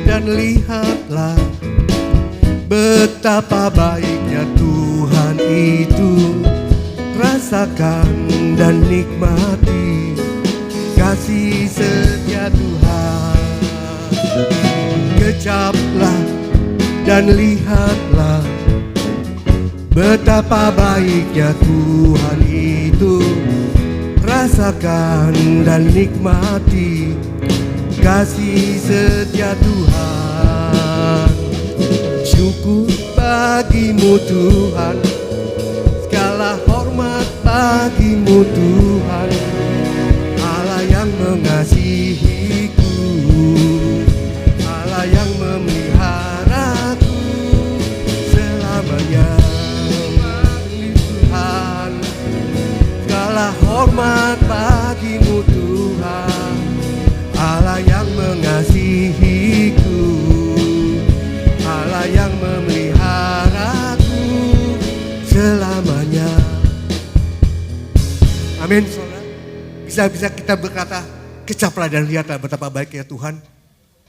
dan lihatlah betapa baiknya Tuhan itu. Rasakan dan nikmati kasih setia Tuhan. Kecaplah dan lihatlah betapa baiknya Tuhan itu. Rasakan dan nikmati kasih setia Tuhan. Syukur bagimu Tuhan, segala hormat bagimu Tuhan, Allah yang mengasihiku, Allah yang memeliharaku selamanya. Tuhan, segala hormat bagimu Tuhan, Allah yang mengasihiku, Allah yang memeliharaku selamanya. Amin. Bisa kita berkata, kecaplah dan lihatlah betapa baiknya Tuhan.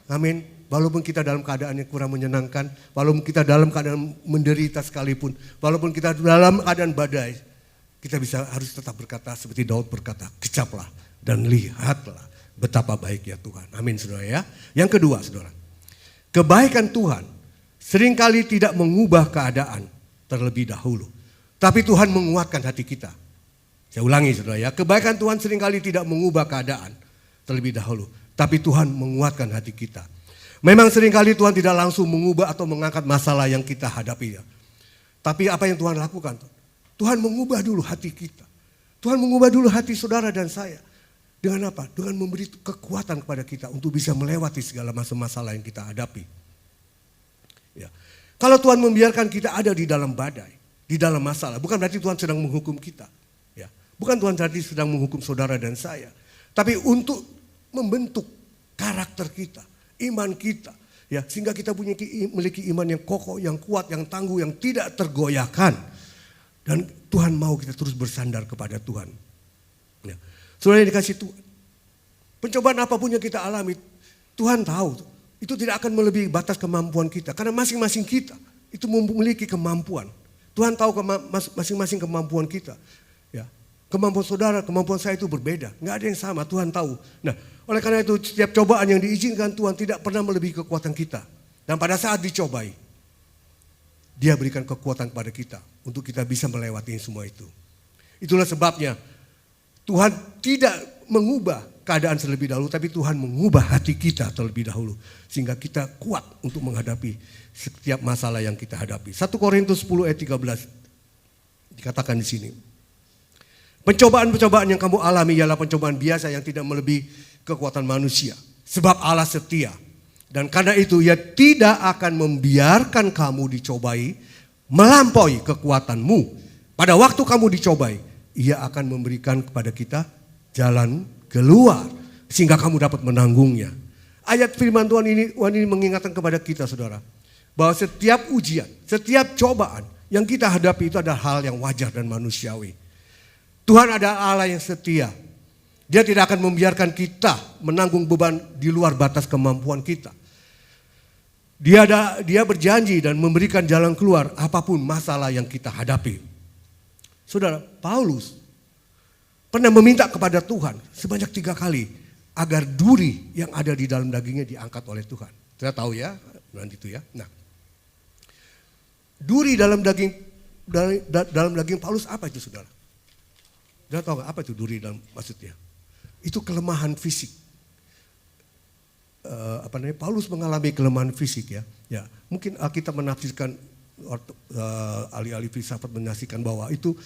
Amin. Walaupun kita dalam keadaan yang kurang menyenangkan, walaupun kita dalam keadaan menderita sekalipun, walaupun kita dalam keadaan badai, kita harus tetap berkata seperti Daud berkata, kecaplah dan lihatlah betapa baiknya Tuhan. Amin saudara ya. Yang kedua saudara, kebaikan Tuhan seringkali tidak mengubah keadaan terlebih dahulu, tapi Tuhan menguatkan hati kita. Saya ulangi saudara ya, kebaikan Tuhan seringkali tidak mengubah keadaan terlebih dahulu, tapi Tuhan menguatkan hati kita. Memang seringkali Tuhan tidak langsung mengubah atau mengangkat masalah yang kita hadapi ya. Tapi apa yang Tuhan lakukan? Tuhan mengubah dulu hati kita. Tuhan mengubah dulu hati saudara dan saya. Dengan apa? Dengan memberi kekuatan kepada kita untuk bisa melewati segala masalah yang kita hadapi. Ya. Kalau Tuhan membiarkan kita ada di dalam badai, di dalam masalah, bukan berarti Tuhan sedang menghukum kita. Ya. Bukan Tuhan berarti sedang menghukum saudara dan saya. Tapi untuk membentuk karakter kita, iman kita. Ya, sehingga kita memiliki iman yang kokoh, yang kuat, yang tangguh, yang tidak tergoyahkan. Dan Tuhan mau kita terus bersandar kepada Tuhan. Ya. Saudara yang dikasih Tuhan, pencobaan apapun yang kita alami, Tuhan tahu itu tidak akan melebihi batas kemampuan kita. Karena masing-masing kita itu memiliki kemampuan. Tuhan tahu masing-masing kemampuan kita. Ya. Kemampuan saudara, kemampuan saya itu berbeda. Nggak ada yang sama, Tuhan tahu. Nah, oleh karena itu setiap cobaan yang diizinkan Tuhan tidak pernah melebihi kekuatan kita. Dan pada saat dicobai, Dia berikan kekuatan kepada kita untuk kita bisa melewati semua itu. Itulah sebabnya Tuhan tidak mengubah keadaan terlebih dahulu, tapi Tuhan mengubah hati kita terlebih dahulu. Sehingga kita kuat untuk menghadapi setiap masalah yang kita hadapi. 1 Korintus 10 ayat 13 dikatakan di sini. Pencobaan-pencobaan yang kamu alami ialah pencobaan biasa yang tidak melebihi kekuatan manusia. Sebab Allah setia. Dan karena itu Ia tidak akan membiarkan kamu dicobai melampaui kekuatanmu. Pada waktu kamu dicobai, Ia akan memberikan kepada kita jalan keluar sehingga kamu dapat menanggungnya. Ayat firman Tuhan ini mengingatkan kepada kita saudara, bahwa setiap ujian, setiap cobaan yang kita hadapi itu adalah hal yang wajar dan manusiawi. Tuhan adalah Allah yang setia. Dia tidak akan membiarkan kita menanggung beban di luar batas kemampuan kita. Dia berjanji dan memberikan jalan keluar apapun masalah yang kita hadapi. Saudara, Paulus pernah meminta kepada Tuhan sebanyak 3 kali agar duri yang ada di dalam dagingnya diangkat oleh Tuhan. Kita tahu ya, nanti itu ya. Nah, duri dalam daging Paulus apa itu saudara? Saudara tahu gak apa itu duri dalam maksudnya? Itu kelemahan fisik. Paulus mengalami kelemahan fisik ya. Ya, mungkin kita menafsirkan ahli-ahli filsafat menafsirkan bahwa itu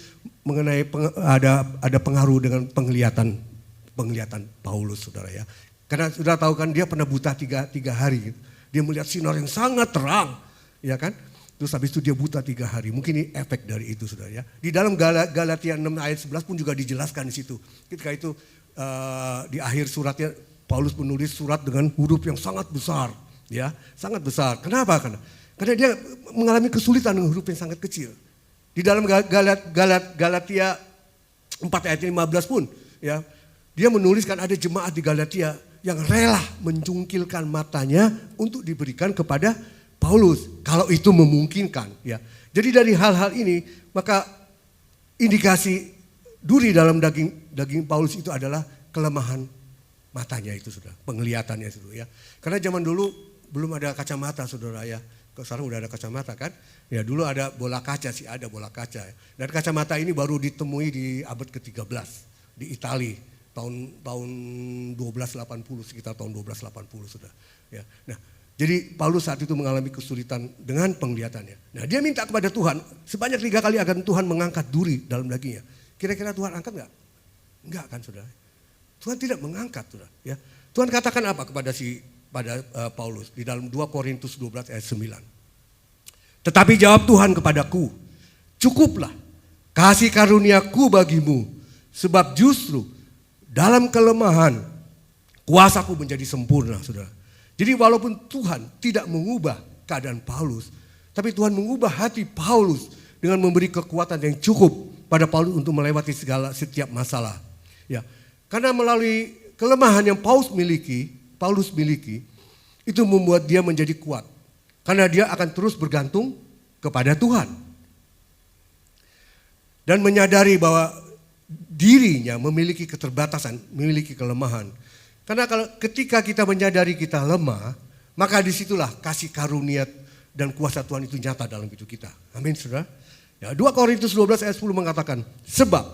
mengenai ada pengaruh dengan penglihatan Paulus, saudara ya. Karena sudah tahu kan dia pernah buta tiga hari. Gitu. Dia melihat sinar yang sangat terang, ya kan? Terus habis itu dia buta 3 hari. Mungkin ini efek dari itu, saudara ya. Di dalam Galatia 6 ayat 11 pun juga dijelaskan di situ. Ketika itu di akhir suratnya Paulus menulis surat dengan huruf yang sangat besar, ya, sangat besar. Kenapa? Karena dia mengalami kesulitan dengan huruf yang sangat kecil. Di dalam Galatia 4 ayat 15 pun, ya, dia menuliskan ada jemaat di Galatia yang rela menjungkilkan matanya untuk diberikan kepada Paulus, kalau itu memungkinkan, ya. Jadi dari hal-hal ini, maka indikasi duri dalam daging Paulus itu adalah kelemahan matanya itu, saudara, penglihatannya itu, ya. Karena zaman dulu belum ada kacamata, saudara ya. Sekarang udah ada kacamata kan? Ya, dulu ada bola kaca sih, ada bola kaca. Ya. Dan kacamata ini baru ditemui di abad ke-13 di Italia tahun 1280, sekitar tahun 1280, saudara. Ya. Nah, jadi Paulus saat itu mengalami kesulitan dengan penglihatannya. Nah, dia minta kepada Tuhan sebanyak 3 kali agar Tuhan mengangkat duri dalam dagingnya. Kira-kira Tuhan angkat enggak? Enggak kan, saudara. Tuhan tidak mengangkat, saudara. Ya. Tuhan katakan apa kepada Paulus di dalam 2 Korintus 12 ayat 9. Tetapi jawab Tuhan kepadaku, cukuplah kasih karuniaku bagimu, sebab justru dalam kelemahan kuasaku menjadi sempurna, saudara. Jadi walaupun Tuhan tidak mengubah keadaan Paulus, tapi Tuhan mengubah hati Paulus dengan memberi kekuatan yang cukup pada Paulus untuk melewati setiap masalah. Ya, karena melalui kelemahan yang Paulus miliki, itu membuat dia menjadi kuat. Karena dia akan terus bergantung kepada Tuhan. Dan menyadari bahwa dirinya memiliki keterbatasan, memiliki kelemahan. Karena ketika kita menyadari kita lemah, maka disitulah kasih karunia dan kuasa Tuhan itu nyata dalam hidup kita. Amin, saudara. Ya, 2 Korintus 12 ayat 10 mengatakan, sebab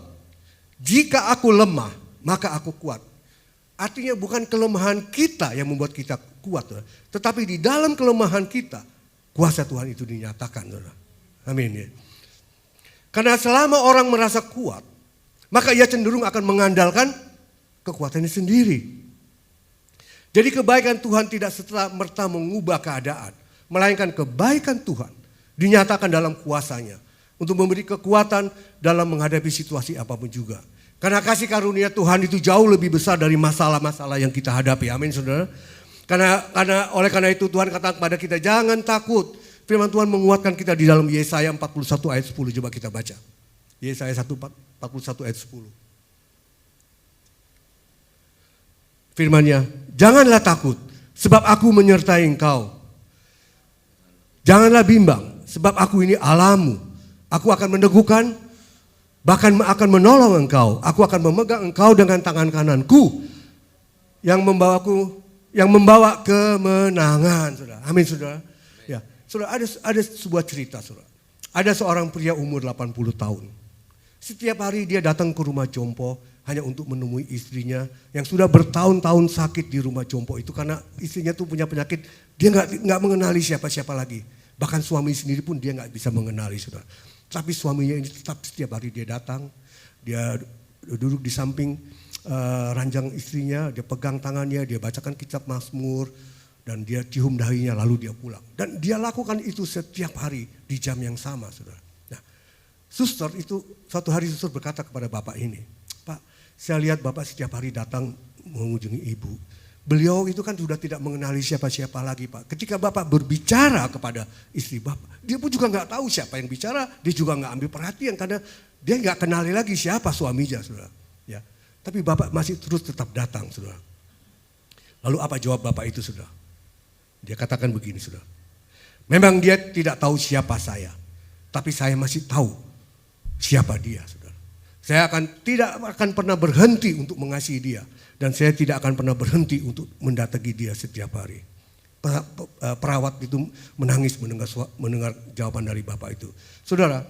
jika aku lemah, maka aku kuat. Artinya bukan kelemahan kita yang membuat kita kuat, saudara. Tetapi di dalam kelemahan kita, kuasa Tuhan itu dinyatakan, saudara. Amin. Ya. Karena selama orang merasa kuat, maka ia cenderung akan mengandalkan kekuatannya sendiri. Jadi kebaikan Tuhan tidak serta-merta mengubah keadaan, melainkan kebaikan Tuhan dinyatakan dalam kuasanya untuk memberi kekuatan dalam menghadapi situasi apapun juga. Karena kasih karunia Tuhan itu jauh lebih besar dari masalah-masalah yang kita hadapi. Amin, saudara. Oleh karena itu Tuhan kata kepada kita, jangan takut. Firman Tuhan menguatkan kita di dalam Yesaya 41 ayat 10. Coba kita baca. Yesaya 41 ayat 10. Firman-Nya, janganlah takut sebab aku menyertai engkau. Janganlah bimbang sebab aku ini Allahmu. Aku akan meneguhkan, bahkan akan menolong engkau. Aku akan memegang engkau dengan tangan kananku yang membawa kemenangan, saudara. Amin, saudara. Ya, saudara, ada sebuah cerita, saudara. Ada seorang pria umur 80 tahun. Setiap hari dia datang ke rumah jompo hanya untuk menemui istrinya yang sudah bertahun-tahun sakit di rumah jompo itu karena istrinya tuh punya penyakit, dia nggak mengenali siapa-siapa lagi. Bahkan suami sendiri pun dia nggak bisa mengenali, saudara. Tapi suaminya ini tetap setiap hari dia datang, dia duduk di samping ranjang istrinya, dia pegang tangannya, dia bacakan kitab Mazmur, dan dia cium dahinya lalu dia pulang. Dan dia lakukan itu setiap hari di jam yang sama, saudara. Nah, suster itu suatu hari suster berkata kepada bapak ini, Pak, saya lihat bapak setiap hari datang mengunjungi ibu. Beliau itu kan sudah tidak mengenali siapa-siapa lagi, Pak. Ketika bapak berbicara kepada istri bapak, dia pun juga nggak tahu siapa yang bicara, dia juga nggak ambil perhatian karena dia nggak kenali lagi siapa suaminya, saudara. Ya, tapi bapak masih terus tetap datang, saudara. Lalu apa jawab bapak itu, saudara? Dia katakan begini, saudara. Memang dia tidak tahu siapa saya, tapi saya masih tahu siapa dia, saudara. Saya tidak akan pernah berhenti untuk mengasihi dia. Dan saya tidak akan pernah berhenti untuk mendatangi dia setiap hari. Perawat itu menangis mendengar jawaban dari bapak itu. Saudara,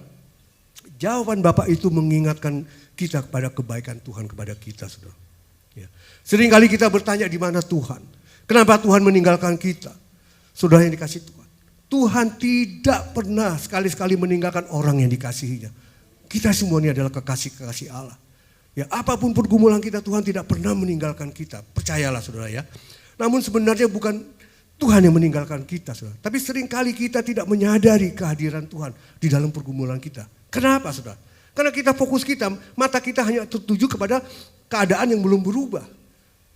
jawaban bapak itu mengingatkan kita kepada kebaikan Tuhan kepada kita, saudara. Ya. Seringkali kita bertanya di mana Tuhan. Kenapa Tuhan meninggalkan kita? Saudara yang dikasih Tuhan. Tuhan tidak pernah sekali-sekali meninggalkan orang yang dikasihinya. Kita semua ini adalah kekasih-kekasih Allah. Ya, apapun pergumulan kita, Tuhan tidak pernah meninggalkan kita. Percayalah saudara ya. Namun sebenarnya bukan Tuhan yang meninggalkan kita saudara. Tapi seringkali kita tidak menyadari kehadiran Tuhan di dalam pergumulan kita. Kenapa saudara? Karena kita fokus kita, mata kita hanya tertuju kepada keadaan yang belum berubah.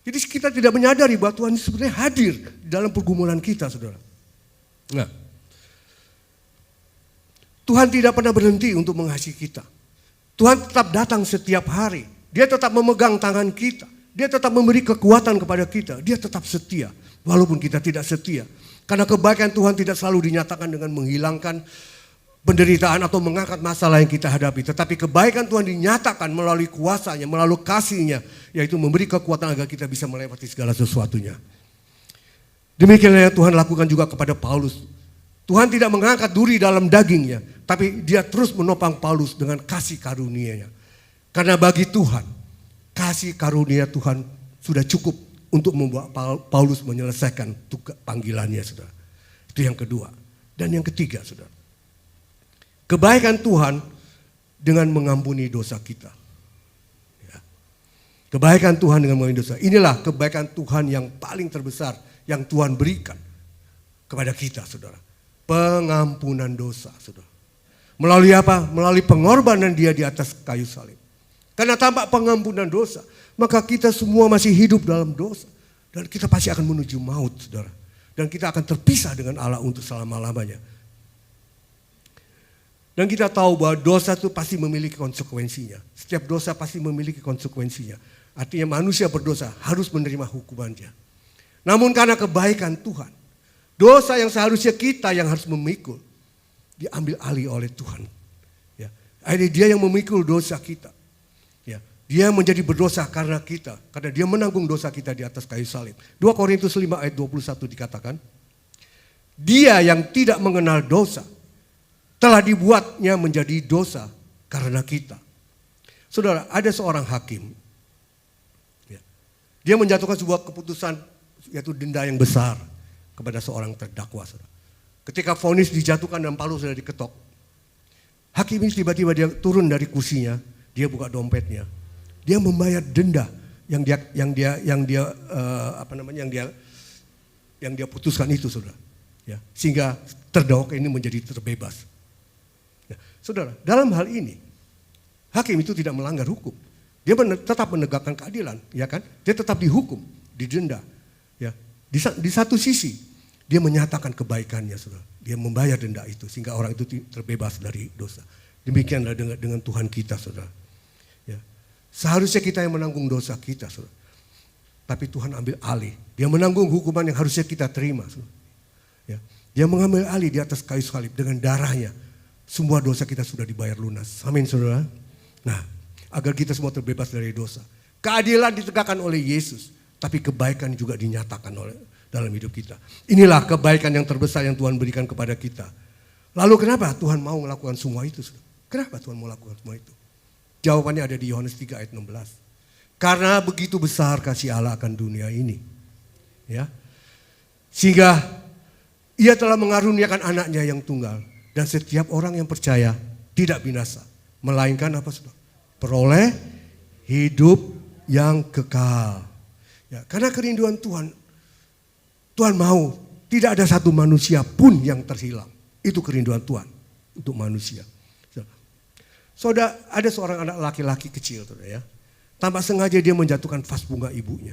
Jadi kita tidak menyadari bahwa Tuhan sebenarnya hadir di dalam pergumulan kita saudara. Nah, Tuhan tidak pernah berhenti untuk mengasihi kita. Tuhan tetap datang setiap hari. Dia tetap memegang tangan kita. Dia tetap memberi kekuatan kepada kita. Dia tetap setia. Walaupun kita tidak setia. Karena kebaikan Tuhan tidak selalu dinyatakan dengan menghilangkan penderitaan atau mengangkat masalah yang kita hadapi. Tetapi kebaikan Tuhan dinyatakan melalui kuasanya, melalui kasihnya. Yaitu memberi kekuatan agar kita bisa melewati segala sesuatunya. Demikianlah yang Tuhan lakukan juga kepada Paulus. Tuhan tidak mengangkat duri dalam dagingnya. Tapi dia terus menopang Paulus dengan kasih karunia-Nya. Karena bagi Tuhan, kasih karunia Tuhan sudah cukup untuk membuat Paulus menyelesaikan tugas panggilannya, saudara. Itu yang kedua. Dan yang ketiga, saudara. Kebaikan Tuhan dengan mengampuni dosa kita. Ya. Kebaikan Tuhan dengan mengampuni dosa. Inilah kebaikan Tuhan yang paling terbesar yang Tuhan berikan kepada kita, saudara. Pengampunan dosa, saudara. Melalui apa? Melalui pengorbanan dia di atas kayu salib. Karena tanpa pengampunan dosa, maka kita semua masih hidup dalam dosa. Dan kita pasti akan menuju maut, saudara. Dan kita akan terpisah dengan Allah untuk selama-lamanya. Dan kita tahu bahwa dosa itu pasti memiliki konsekuensinya. Setiap dosa pasti memiliki konsekuensinya. Artinya manusia berdosa harus menerima hukumannya. Namun karena kebaikan Tuhan, dosa yang seharusnya kita yang harus memikul, diambil alih oleh Tuhan. Ya. Akhirnya dia yang memikul dosa kita. Ya. Dia menjadi berdosa karena kita. Karena dia menanggung dosa kita di atas kayu salib. 2 Korintus 5 ayat 21 dikatakan. Dia yang tidak mengenal dosa telah dibuatnya menjadi dosa karena kita. Saudara, ada seorang hakim. Ya. Dia menjatuhkan sebuah keputusan yaitu denda yang besar kepada seorang terdakwa. Saudara. Ketika vonis dijatuhkan dan Paulus sudah diketok, hakim ini tiba-tiba dia turun dari kursinya, dia buka dompetnya, dia membayar denda yang dia putuskan itu, saudara. Ya, sehingga terdakwa ini menjadi terbebas. Ya, saudara, dalam hal ini hakim itu tidak melanggar hukum, dia tetap menegakkan keadilan, ya kan? Dia tetap dihukum, didenda. Ya, di satu sisi dia menyatakan kebaikannya, saudara. Dia membayar denda itu sehingga orang itu terbebas dari dosa. Demikianlah dengan Tuhan kita, saudara. Ya. Seharusnya kita yang menanggung dosa kita, saudara. Tapi Tuhan ambil alih. Dia menanggung hukuman yang harusnya kita terima, saudara. Ya. Dia mengambil alih di atas kayu salib dengan darahnya. Semua dosa kita sudah dibayar lunas. Amin, saudara. Nah, agar kita semua terbebas dari dosa. Keadilan ditegakkan oleh Yesus, tapi kebaikan juga dinyatakan dalam hidup kita. Inilah kebaikan yang terbesar yang Tuhan berikan kepada kita. Lalu kenapa Tuhan mau melakukan semua itu? Kenapa Tuhan mau melakukan semua itu? Jawabannya ada di Yohanes 3 ayat 16. Karena begitu besar kasih Allah akan dunia ini. Ya. Sehingga ia telah mengaruniakan anaknya yang tunggal. Dan setiap orang yang percaya tidak binasa. Melainkan apa? Peroleh hidup yang kekal. Ya, karena kerinduan Tuhan mau tidak ada satu manusia pun yang terhilang. Itu kerinduan Tuhan untuk manusia. Saudara, ada seorang anak laki-laki kecil, saudara ya. Tanpa sengaja dia menjatuhkan vas bunga ibunya.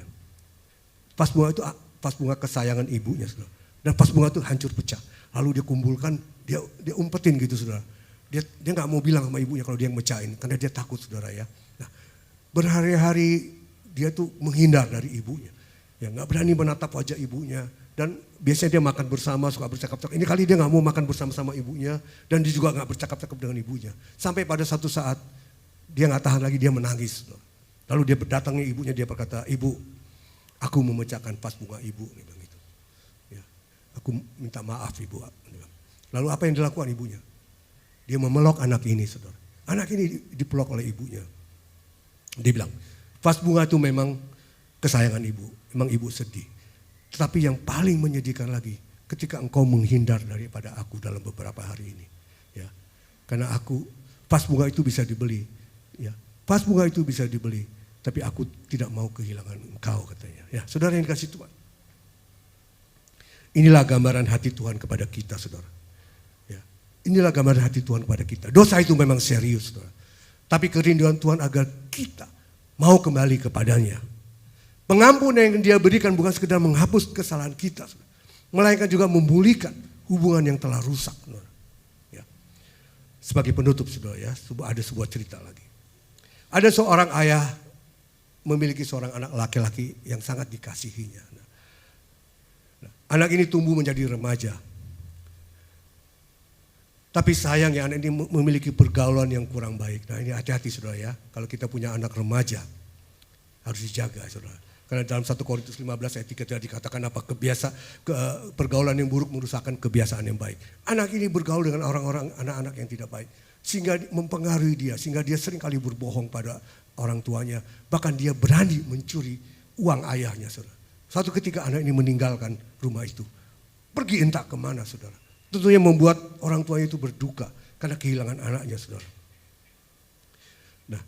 Vas bunga itu vas bunga kesayangan ibunya, saudara. Dan vas bunga itu hancur pecah. Lalu dia kumpulkan, dia umpetin gitu, saudara. Dia nggak mau bilang sama ibunya kalau dia yang mecahin, karena dia takut, saudara ya. Nah, berhari-hari dia tuh menghindar dari ibunya. Ya, nggak berani menatap wajah ibunya. Dan biasanya dia makan bersama, suka bercakap-cakap. Ini kali dia nggak mau makan bersama-sama ibunya. Dan dia juga nggak bercakap-cakap dengan ibunya. Sampai pada satu saat dia nggak tahan lagi, dia menangis. Lalu dia berdatangi ibunya, dia berkata, "Ibu, aku memecahkan vas bunga ibu." Dia bilang gitu. Ya, aku minta maaf ibu. Lalu apa yang dilakukan ibunya? Dia memeluk anak ini, saudara. Anak ini dipeluk oleh ibunya. Dia bilang, vas bunga itu memang kesayangan ibu. Memang ibu sedih. Tetapi yang paling menyedihkan lagi, ketika engkau menghindar daripada aku dalam beberapa hari ini. Ya. Karena vas bunga itu bisa dibeli. Ya. Vas bunga itu bisa dibeli. Tapi aku tidak mau kehilangan engkau, katanya. Ya, saudara yang dikasih Tuhan. Inilah gambaran hati Tuhan kepada kita, saudara. Ya. Inilah gambaran hati Tuhan kepada kita. Dosa itu memang serius, saudara. Tapi kerinduan Tuhan agar kita mau kembali kepadanya. Pengampunan yang dia berikan bukan sekedar menghapus kesalahan kita, melainkan juga memulihkan hubungan yang telah rusak. Ya. Sebagai penutup, saudara, ya, ada sebuah cerita lagi. Ada seorang ayah memiliki seorang anak laki-laki yang sangat dikasihinya. Anak ini tumbuh menjadi remaja. Tapi sayang ya, anak ini memiliki pergaulan yang kurang baik. Nah, ini hati-hati, saudara, ya. Kalau kita punya anak remaja, harus dijaga, saudara. Karena dalam 1 Korintus 15 ayat 3 dikatakan apa? Pergaulan yang buruk merusakkan kebiasaan yang baik. Anak ini bergaul dengan orang-orang, anak-anak yang tidak baik. Sehingga mempengaruhi dia, sehingga dia sering kali berbohong pada orang tuanya. Bahkan dia berani mencuri uang ayahnya, saudara. Suatu ketika anak ini meninggalkan rumah itu. Pergi entah kemana, saudara. Tentunya membuat orang tuanya itu berduka karena kehilangan anaknya, saudara. Nah,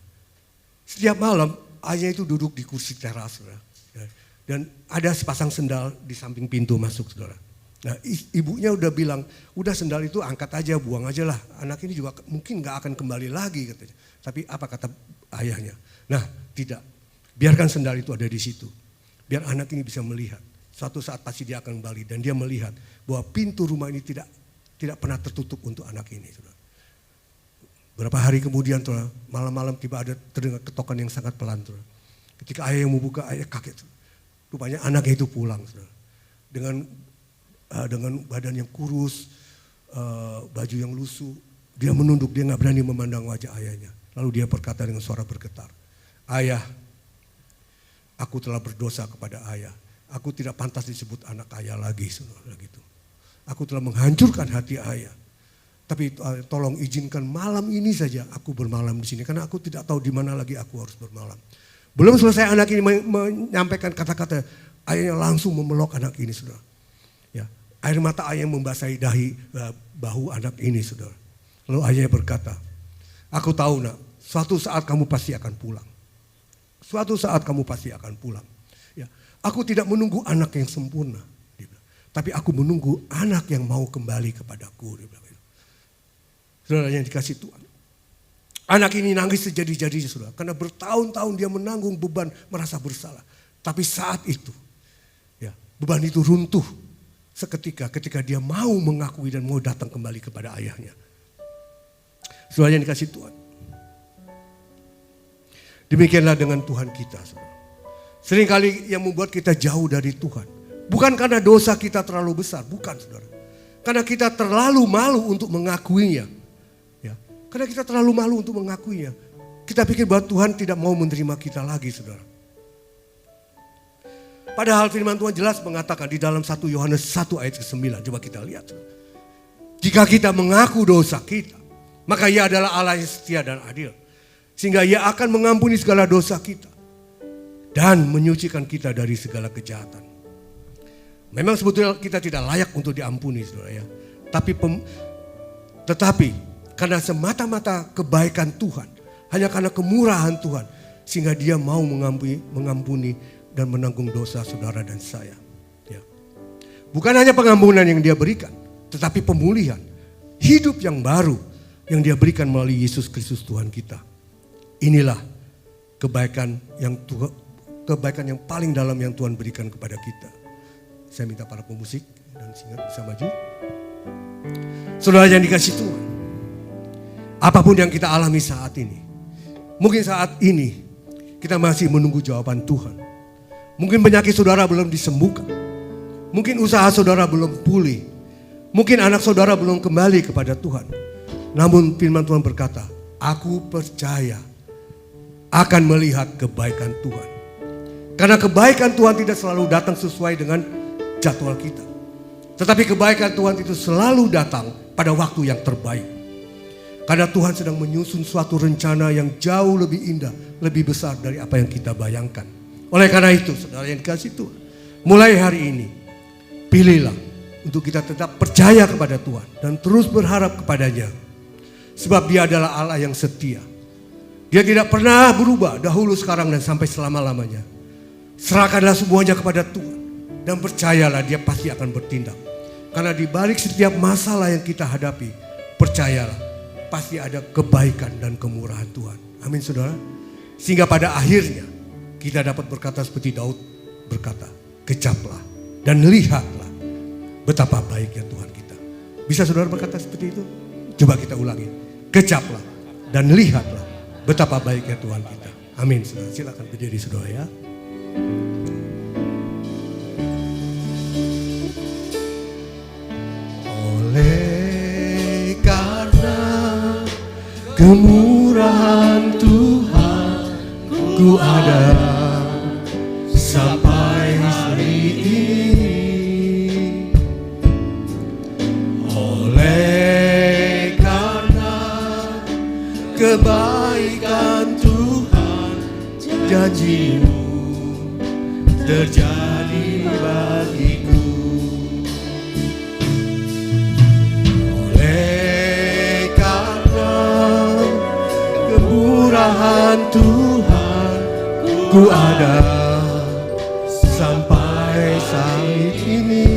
setiap malam ayahnya itu duduk di kursi teras, saudara. Dan ada sepasang sendal di samping pintu masuk, saudara. Nah, ibunya udah bilang, udah sendal itu angkat aja, buang aja lah. Anak ini juga mungkin gak akan kembali lagi, katanya. Tapi apa kata ayahnya? Nah, tidak. Biarkan sendal itu ada di situ. Biar anak ini bisa melihat. Suatu saat pasti dia akan kembali. Dan dia melihat bahwa pintu rumah ini tidak pernah tertutup untuk anak ini, saudara. Beberapa hari kemudian, saudara, malam-malam tiba ada terdengar ketokan yang sangat pelan, saudara. Ketika ayah yang membuka, ayah kaget. Rupanya anaknya itu pulang, saudara. Dengan badan yang kurus, baju yang lusuh. Dia menunduk, dia gak berani memandang wajah ayahnya. Lalu dia berkata dengan suara bergetar, "Ayah, aku telah berdosa kepada ayah. Aku tidak pantas disebut anak ayah lagi." Saudara, gitu. Aku telah menghancurkan hati ayah. Tapi tolong izinkan malam ini saja aku bermalam di sini. Karena aku tidak tahu di mana lagi aku harus bermalam. Belum selesai anak ini menyampaikan kata-kata, ayahnya langsung memeluk anak ini, saudara. Ya, air mata ayah membasahi dahi bahu anak ini, saudara. Lalu ayahnya berkata, "Aku tahu, nak, suatu saat kamu pasti akan pulang. Suatu saat kamu pasti akan pulang. Ya, aku tidak menunggu anak yang sempurna, dia bilang, tapi aku menunggu anak yang mau kembali kepadaku." Dia bilang. Saudara yang dikasih Tuhan. Anak ini nangis sejadi-jadinya, saudara. Karena bertahun-tahun dia menanggung beban merasa bersalah. Tapi saat itu, ya, beban itu runtuh seketika ketika dia mau mengakui dan mau datang kembali kepada ayahnya. Saudara yang dikasih Tuhan. Demikianlah dengan Tuhan kita, saudara. Seringkali yang membuat kita jauh dari Tuhan. Bukan karena dosa kita terlalu besar, bukan, saudara. Karena kita terlalu malu untuk mengakuinya. Karena kita terlalu malu untuk mengakuinya. Kita pikir bahwa Tuhan tidak mau menerima kita lagi, saudara. Padahal firman Tuhan jelas mengatakan di dalam 1 Yohanes 1 ayat ke-9. Coba kita lihat. Jika kita mengaku dosa kita, maka Ia adalah Allah yang setia dan adil. Sehingga Ia akan mengampuni segala dosa kita. Dan menyucikan kita dari segala kejahatan. Memang sebetulnya kita tidak layak untuk diampuni, saudara, ya. Tetapi karena semata-mata kebaikan Tuhan, hanya karena kemurahan Tuhan, sehingga Dia mau mengampuni dan menanggung dosa saudara dan saya. Ya. Bukan hanya pengampunan yang Dia berikan, tetapi pemulihan, hidup yang baru yang Dia berikan melalui Yesus Kristus Tuhan kita. Inilah kebaikan yang paling dalam yang Tuhan berikan kepada kita. Saya minta para pemusik dan singer bisa maju. Saudara yang dikasih Tuhan. Apapun yang kita alami saat ini. Mungkin saat ini kita masih menunggu jawaban Tuhan. Mungkin penyakit saudara belum disembuhkan. Mungkin usaha saudara belum pulih. Mungkin anak saudara belum kembali kepada Tuhan. Namun firman Tuhan berkata, "Aku percaya akan melihat kebaikan Tuhan." Karena kebaikan Tuhan tidak selalu datang sesuai dengan jadwal kita. Tetapi kebaikan Tuhan itu selalu datang pada waktu yang terbaik. Karena Tuhan sedang menyusun suatu rencana yang jauh lebih indah, lebih besar dari apa yang kita bayangkan. Oleh karena itu, saudara yang dikasih Tuhan, Mulai hari ini, pilihlah untuk kita tetap percaya kepada Tuhan dan terus berharap kepadanya. Sebab Dia adalah Allah yang setia. Dia tidak pernah berubah dahulu, sekarang, dan sampai selama-lamanya. Serahkanlah semuanya kepada Tuhan dan percayalah Dia pasti akan bertindak. Karena di balik setiap masalah yang kita hadapi, percayalah pasti ada kebaikan dan kemurahan Tuhan. Amin, saudara. Sehingga pada akhirnya kita dapat berkata seperti Daud berkata, kecaplah dan lihatlah betapa baiknya Tuhan kita. Bisa saudara berkata seperti itu? Coba kita ulangi. Kecaplah dan lihatlah betapa baiknya Tuhan kita. Amin, saudara. Silakan berdiri, saudara, ya. Oleh karena kemurahan Tuhan, ku ada sampai hari ini. Oleh karena kebaikan Tuhan, janji-Mu terjadi bagiku. Oleh karena kemurahan Tuhan, ku ada sampai saat ini.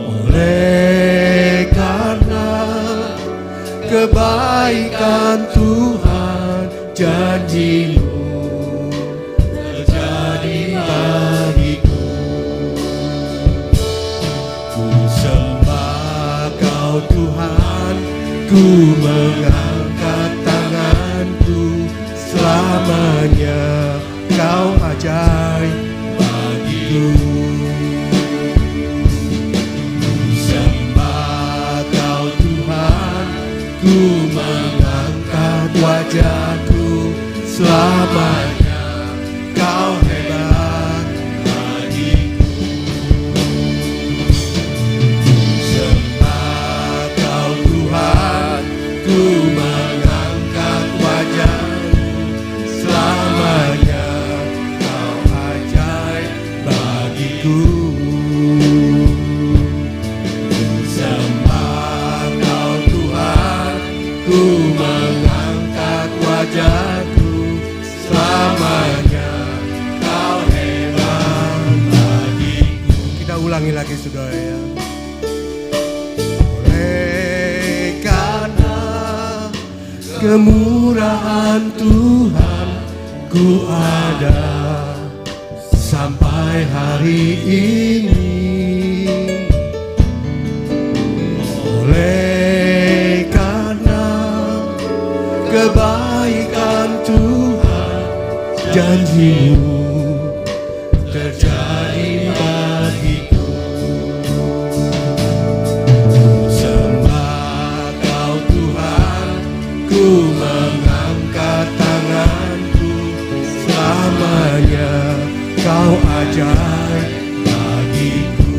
Oleh karena kebaikan Tuhan, janji-Mu terjadi bagiku. Ku sembah Kau Tuhan, ku mengangkat tanganku, selamanya Kau ajaib bagiku. Ku sembah Kau Tuhan, ku mengangkat wajahku, selamanya Kau hebat bagiku. Sembah Kau Tuhan, ku mengangkat wajahku, selamanya Kau ajaib bagiku. Sembah Kau Tuhan, ku mengangkat wajahku, selamanya Kau hebat bagiku. Kita ulangi lagi, saudara, ya. Oleh karena kemurahan Tuhan, ku ada sampai hari ini. Oleh karena kebaikan Tuhan, janji-Mu terjadi bagiku. Sembah Kau Tuhan, ku mengangkat tanganku, selamanya Kau ajaib bagiku.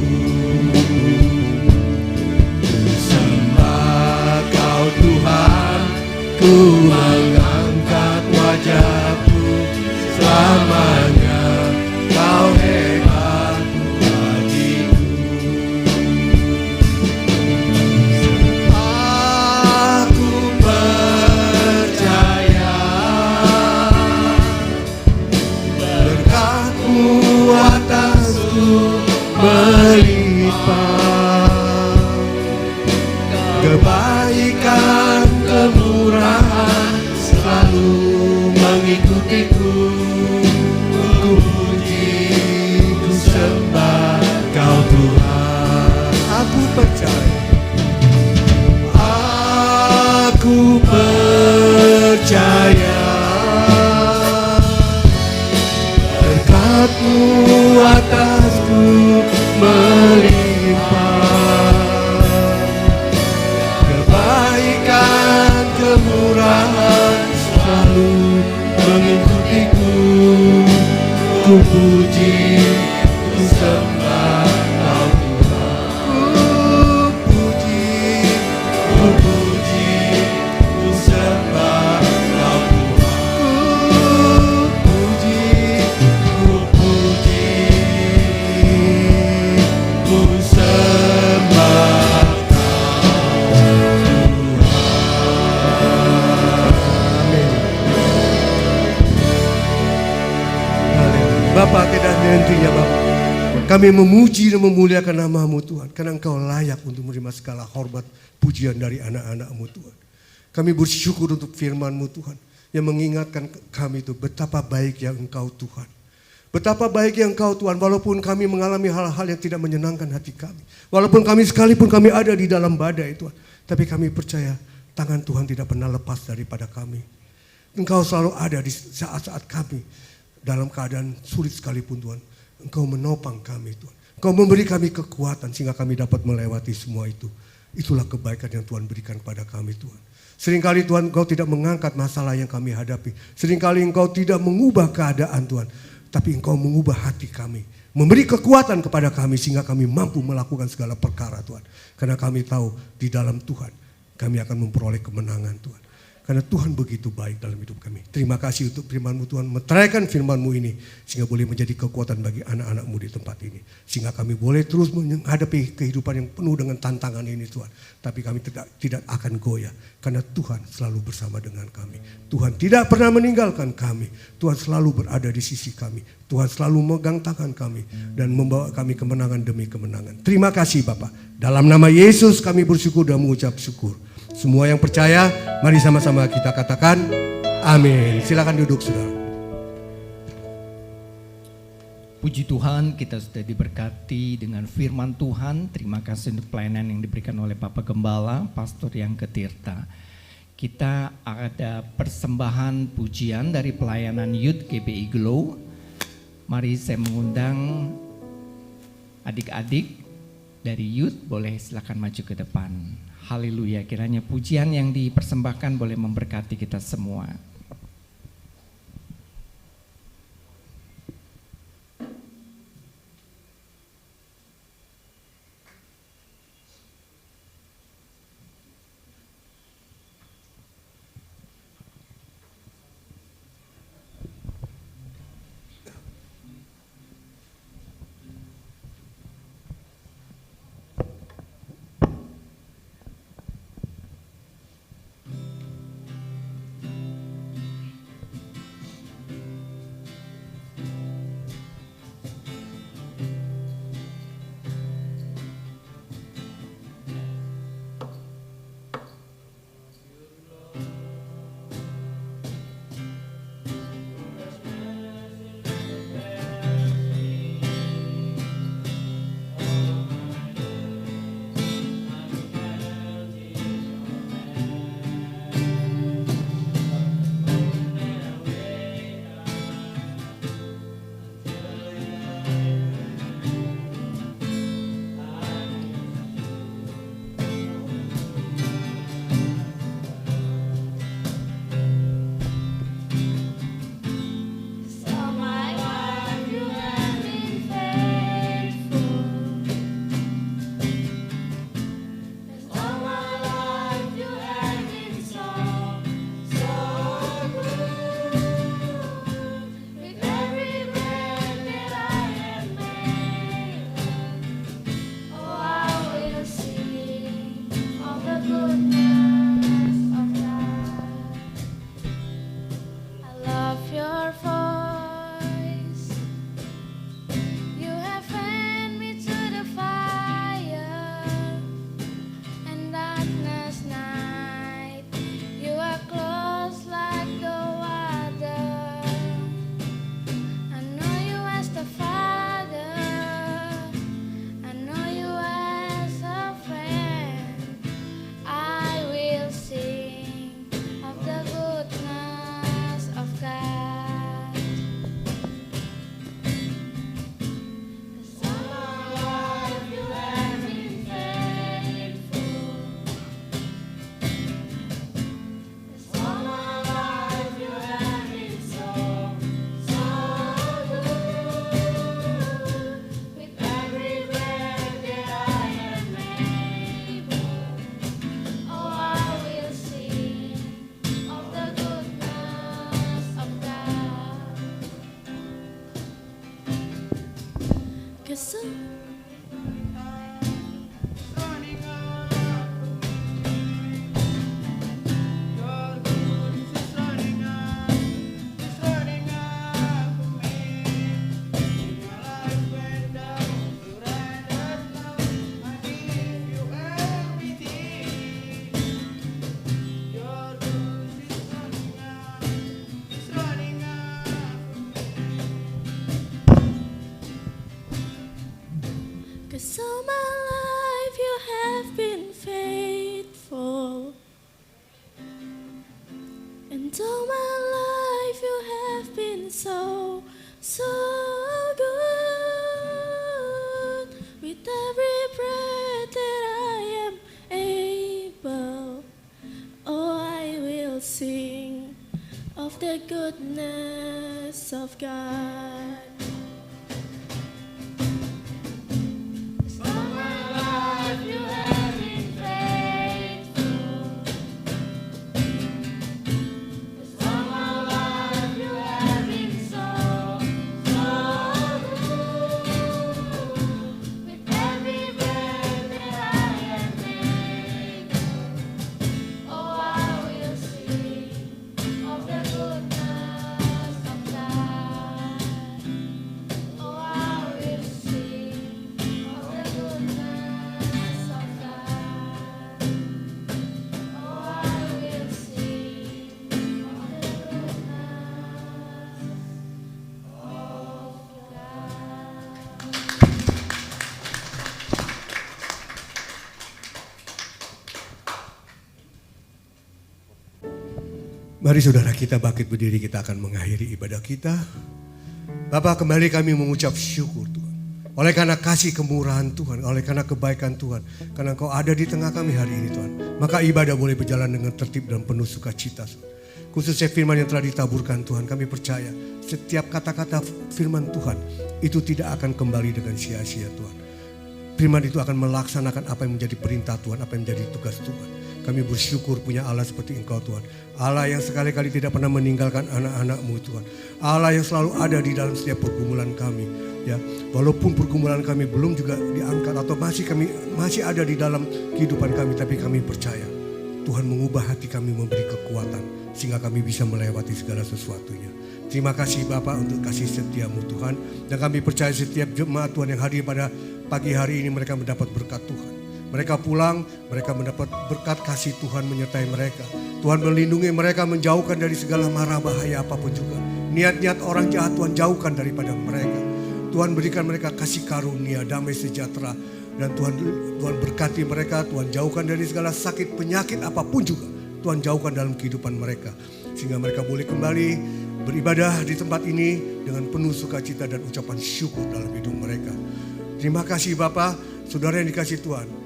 Sembah Kau Tuhan, ku mengangkat wajahku, selamanya Kau hebat bagiku. Aku percaya berkat-Mu atasku melimpah, kebaikan kemurahan selalu mengikutiku. Ku puji, ku sembah Kau Tuhan. Aku percaya, aku percaya berkat-Mu atasku melimpah, kebaikan kemurahan selalu mengikutiku. Ku puji, ku sembah Kau Tuhan. Ku puji, ku puji, ku sembah Kau Tuhan. Ku puji, Kami memuji dan memuliakan nama-Mu Tuhan. Karena Engkau layak untuk menerima segala hormat pujian dari anak-anak-Mu Tuhan. Kami bersyukur untuk firman-Mu Tuhan. Yang mengingatkan kami itu betapa baik yang Engkau Tuhan. Betapa baik yang Engkau Tuhan, walaupun kami mengalami hal-hal yang tidak menyenangkan hati kami. Walaupun kami sekalipun kami ada di dalam badai Tuhan. Tapi kami percaya tangan Tuhan tidak pernah lepas daripada kami. Engkau selalu ada di saat-saat kami dalam keadaan sulit sekalipun Tuhan. Engkau menopang kami Tuhan. Engkau memberi kami kekuatan sehingga kami dapat melewati semua itu. Itulah kebaikan yang Tuhan berikan kepada kami Tuhan. Seringkali Tuhan Engkau tidak mengangkat masalah yang kami hadapi. Seringkali Engkau tidak mengubah keadaan Tuhan. Tapi Engkau mengubah hati kami. Memberi kekuatan kepada kami sehingga kami mampu melakukan segala perkara Tuhan. Karena kami tahu di dalam Tuhan kami akan memperoleh kemenangan Tuhan. Karena Tuhan begitu baik dalam hidup kami. Terima kasih untuk firman-Mu Tuhan. Meteraikan firman-Mu ini. Sehingga boleh menjadi kekuatan bagi anak-anak-Mu di tempat ini. Sehingga kami boleh terus menghadapi kehidupan yang penuh dengan tantangan ini Tuhan. Tapi kami tidak akan goyah. Karena Tuhan selalu bersama dengan kami. Tuhan tidak pernah meninggalkan kami. Tuhan selalu berada di sisi kami. Tuhan selalu memegang tangan kami. Dan membawa kami kemenangan demi kemenangan. Terima kasih Bapak. Dalam nama Yesus kami bersyukur dan mengucap syukur. Semua yang percaya, mari sama-sama kita katakan amin. Silakan duduk saudara. Puji Tuhan, kita sudah diberkati dengan firman Tuhan. Terima kasih untuk pelayanan yang diberikan oleh Bapak Gembala, Pastor Yang Ketirta. Kita ada persembahan pujian dari pelayanan Youth GBI Glow. Mari saya mengundang adik-adik dari Youth, boleh silakan maju ke depan. Haleluya, kiranya pujian yang dipersembahkan boleh memberkati kita semua. And all my life you have been so, so good. With every breath that I am able, oh, I will sing of the goodness of God. All my life you have been faithful. All my life you have been so, so good. With every breath that I am able, oh, I will sing of the goodness of God. Oh, I will sing of the goodness of God. Oh, I will sing of the Mari saudara kita bangkit berdiri, kita akan mengakhiri ibadah kita. Bapak, kembali kami mengucap syukur Tuhan. Oleh karena kasih kemurahan Tuhan, oleh karena kebaikan Tuhan, karena Engkau ada di tengah kami hari ini Tuhan. Maka ibadah boleh berjalan dengan tertib dan penuh sukacita. Khususnya firman yang telah ditaburkan Tuhan, kami percaya setiap kata-kata firman Tuhan itu tidak akan kembali dengan sia-sia Tuhan. Firman itu akan melaksanakan apa yang menjadi perintah Tuhan, apa yang menjadi tugas Tuhan. Kami bersyukur punya Allah seperti Engkau Tuhan. Allah yang sekali-kali tidak pernah meninggalkan anak-anak-Mu Tuhan. Allah yang selalu ada di dalam setiap pergumulan kami. Ya, walaupun pergumulan kami belum juga diangkat atau masih ada di dalam kehidupan kami, tapi kami percaya Tuhan mengubah hati kami, memberi kekuatan sehingga kami bisa melewati segala sesuatunya. Terima kasih Bapak untuk kasih setia-Mu Tuhan. Dan kami percaya setiap jemaat Tuhan yang hadir pada pagi hari ini mereka mendapat berkat Tuhan. Mereka pulang, mereka mendapat berkat kasih Tuhan menyertai mereka. Tuhan melindungi mereka, menjauhkan dari segala mara bahaya apapun juga. Niat-niat orang jahat Tuhan jauhkan daripada mereka. Tuhan berikan mereka kasih karunia, damai sejahtera. Dan Tuhan berkati mereka, Tuhan jauhkan dari segala sakit, penyakit apapun juga. Tuhan jauhkan dalam kehidupan mereka. Sehingga mereka boleh kembali beribadah di tempat ini dengan penuh sukacita dan ucapan syukur dalam hidup mereka. Terima kasih Bapak, saudara yang dikasih Tuhan.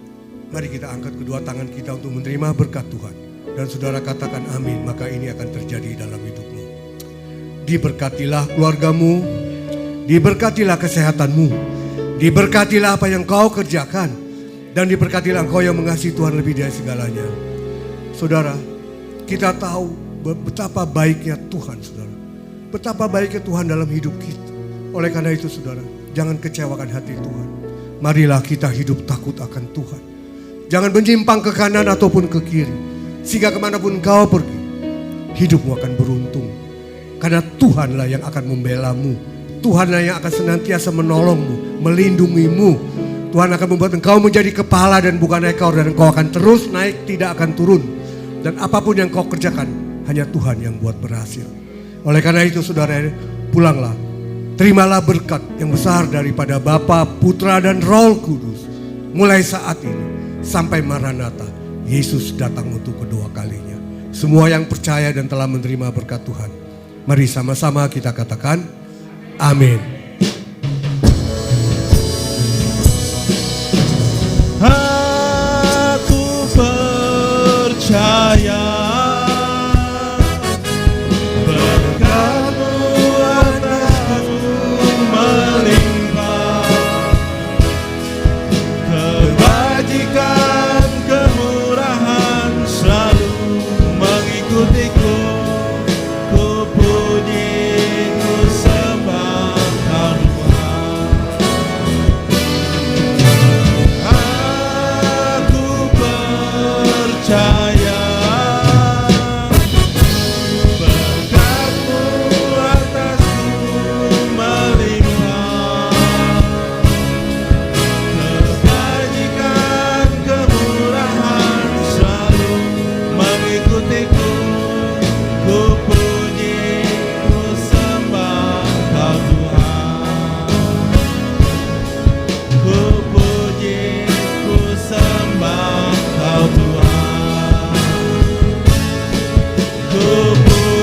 Mari kita angkat kedua tangan kita untuk menerima berkat Tuhan. Dan saudara katakan amin, maka ini akan terjadi dalam hidupmu. Diberkatilah keluargamu, diberkatilah kesehatanmu, diberkatilah apa yang kau kerjakan, dan diberkatilah engkau yang mengasihi Tuhan lebih dari segalanya. Saudara, kita tahu betapa baiknya Tuhan, saudara. Betapa baiknya Tuhan dalam hidup kita. Oleh karena itu saudara, jangan kecewakan hati Tuhan. Marilah kita hidup takut akan Tuhan. Jangan menyimpang ke kanan ataupun ke kiri. Sehingga kemanapun kau pergi, hidupmu akan beruntung. Karena Tuhanlah yang akan membela-Mu. Tuhanlah yang akan senantiasa menolongmu, melindungimu. Tuhan akan membuat engkau menjadi kepala dan bukan ekor. Dan engkau akan terus naik, tidak akan turun. Dan apapun yang kau kerjakan, hanya Tuhan yang buat berhasil. Oleh karena itu saudara, pulanglah. Terimalah berkat yang besar daripada Bapa, Putra dan Roh Kudus. Mulai saat ini sampai Maranatha, Yesus datang untuk kedua kalinya. Semua yang percaya dan telah menerima berkat Tuhan, mari sama-sama kita katakan amin. Aku percaya berkat-Mu atasku melimpah, kebajikan kemurahan selalu mengikutiku. Ku puji, ku sembah Kau Tuhan. Aku percaya berkat-Mu atasku melimpah, kebajikan kemurahan selalu mengikutiku. Ku puji, ku sembah Kau Tuhan. Ku puji, ku sembah Kau Tuhan. Ku puji.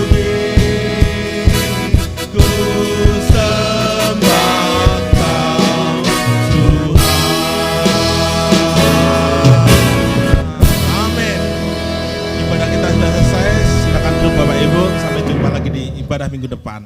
ibadah minggu depan.